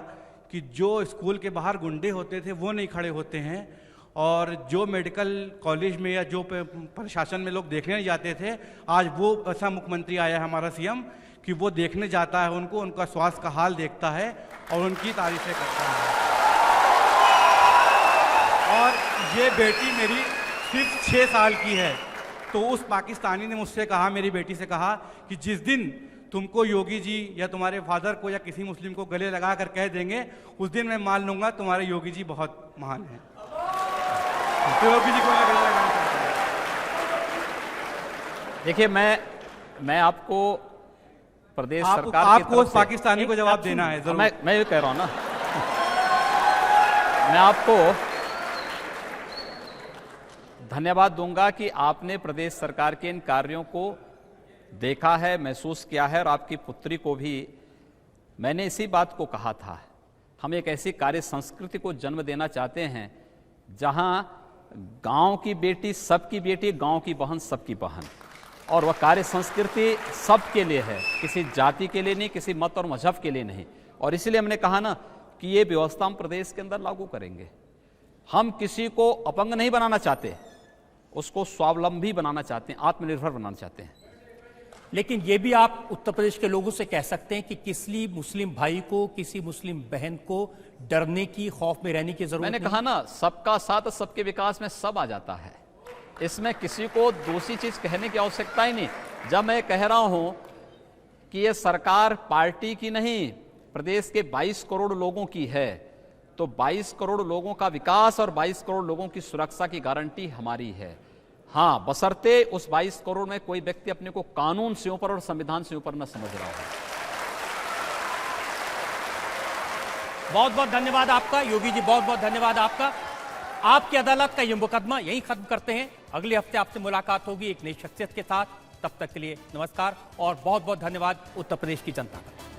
कि जो स्कूल के बाहर गुंडे होते थे वो नहीं खड़े होते हैं, और जो मेडिकल कॉलेज में या जो प्रशासन में लोग देखने जाते थे, आज वो ऐसा मुख्यमंत्री आया है हमारा सीएम कि वो देखने जाता है उनको, उनका स्वास्थ्य का हाल देखता है और उनकी तारीफें करता है। और ये बेटी मेरी सिर्फ 6 साल की है। तो उस पाकिस्तानी ने मुझसे कहा, मेरी बेटी से कहा कि जिस दिन तुमको योगी जी या तुम्हारे फादर को या किसी मुस्लिम को गले लगा कर कह देंगे, उस दिन मैं मान लूंगा तुम्हारे योगी जी बहुत महान हैं। तो योगी जी को मैं गले लगाना चाहता हूं।
देखिए, मैं आपको प्रदेश सरकार की
आपको
तरफ
उस
से
पाकिस्तानी को जवाब देना है जरूर।
मैं ये कह रहा हूं ना, मैं आपको धन्यवाद दूंगा कि आपने प्रदेश सरकार के इन कार्यों को देखा है, महसूस किया है, और आपकी पुत्री को भी मैंने इसी बात को कहा था। हम एक ऐसी कार्य संस्कृति को जन्म देना चाहते हैं जहां गांव की बेटी सबकी बेटी, गांव की बहन सबकी बहन, और वह कार्य संस्कृति सबके लिए है, किसी जाति के लिए नहीं, किसी मत और मजहब के लिए नहीं। और इसलिए हमने कहा ना कि ये व्यवस्था हम प्रदेश के अंदर लागू करेंगे। हम किसी को अपंग नहीं बनाना चाहते, उसको स्वावलंबी बनाना चाहते हैं, आत्मनिर्भर बनाना चाहते हैं।
लेकिन ये भी आप उत्तर प्रदेश के लोगों से कह सकते हैं कि किसी मुस्लिम भाई को, किसी मुस्लिम बहन को डरने की, खौफ में रहने की जरूरत
मैंने
नहीं।
कहा ना, सबका साथ सबके विकास में सब आ जाता है। इसमें किसी को दूसरी चीज कहने की आवश्यकता ही नहीं। जब मैं कह रहा हूं कि ये सरकार पार्टी की नहीं, प्रदेश के 22 करोड़ लोगों की है, तो 22 करोड़ लोगों का विकास और 22 करोड़ लोगों की सुरक्षा की गारंटी हमारी है। हाँ, बशर्ते उस 22 करोड़ में कोई व्यक्ति अपने को कानून से ऊपर और संविधान से ऊपर न समझ रहा हो।
बहुत बहुत धन्यवाद आपका योगी जी, बहुत बहुत धन्यवाद आपका। आपकी अदालत का ये मुकदमा यहीं खत्म करते हैं। अगले हफ्ते आपसे मुलाकात होगी एक नई शख्सियत के साथ। तब तक के लिए नमस्कार और बहुत बहुत धन्यवाद उत्तर प्रदेश की जनता का।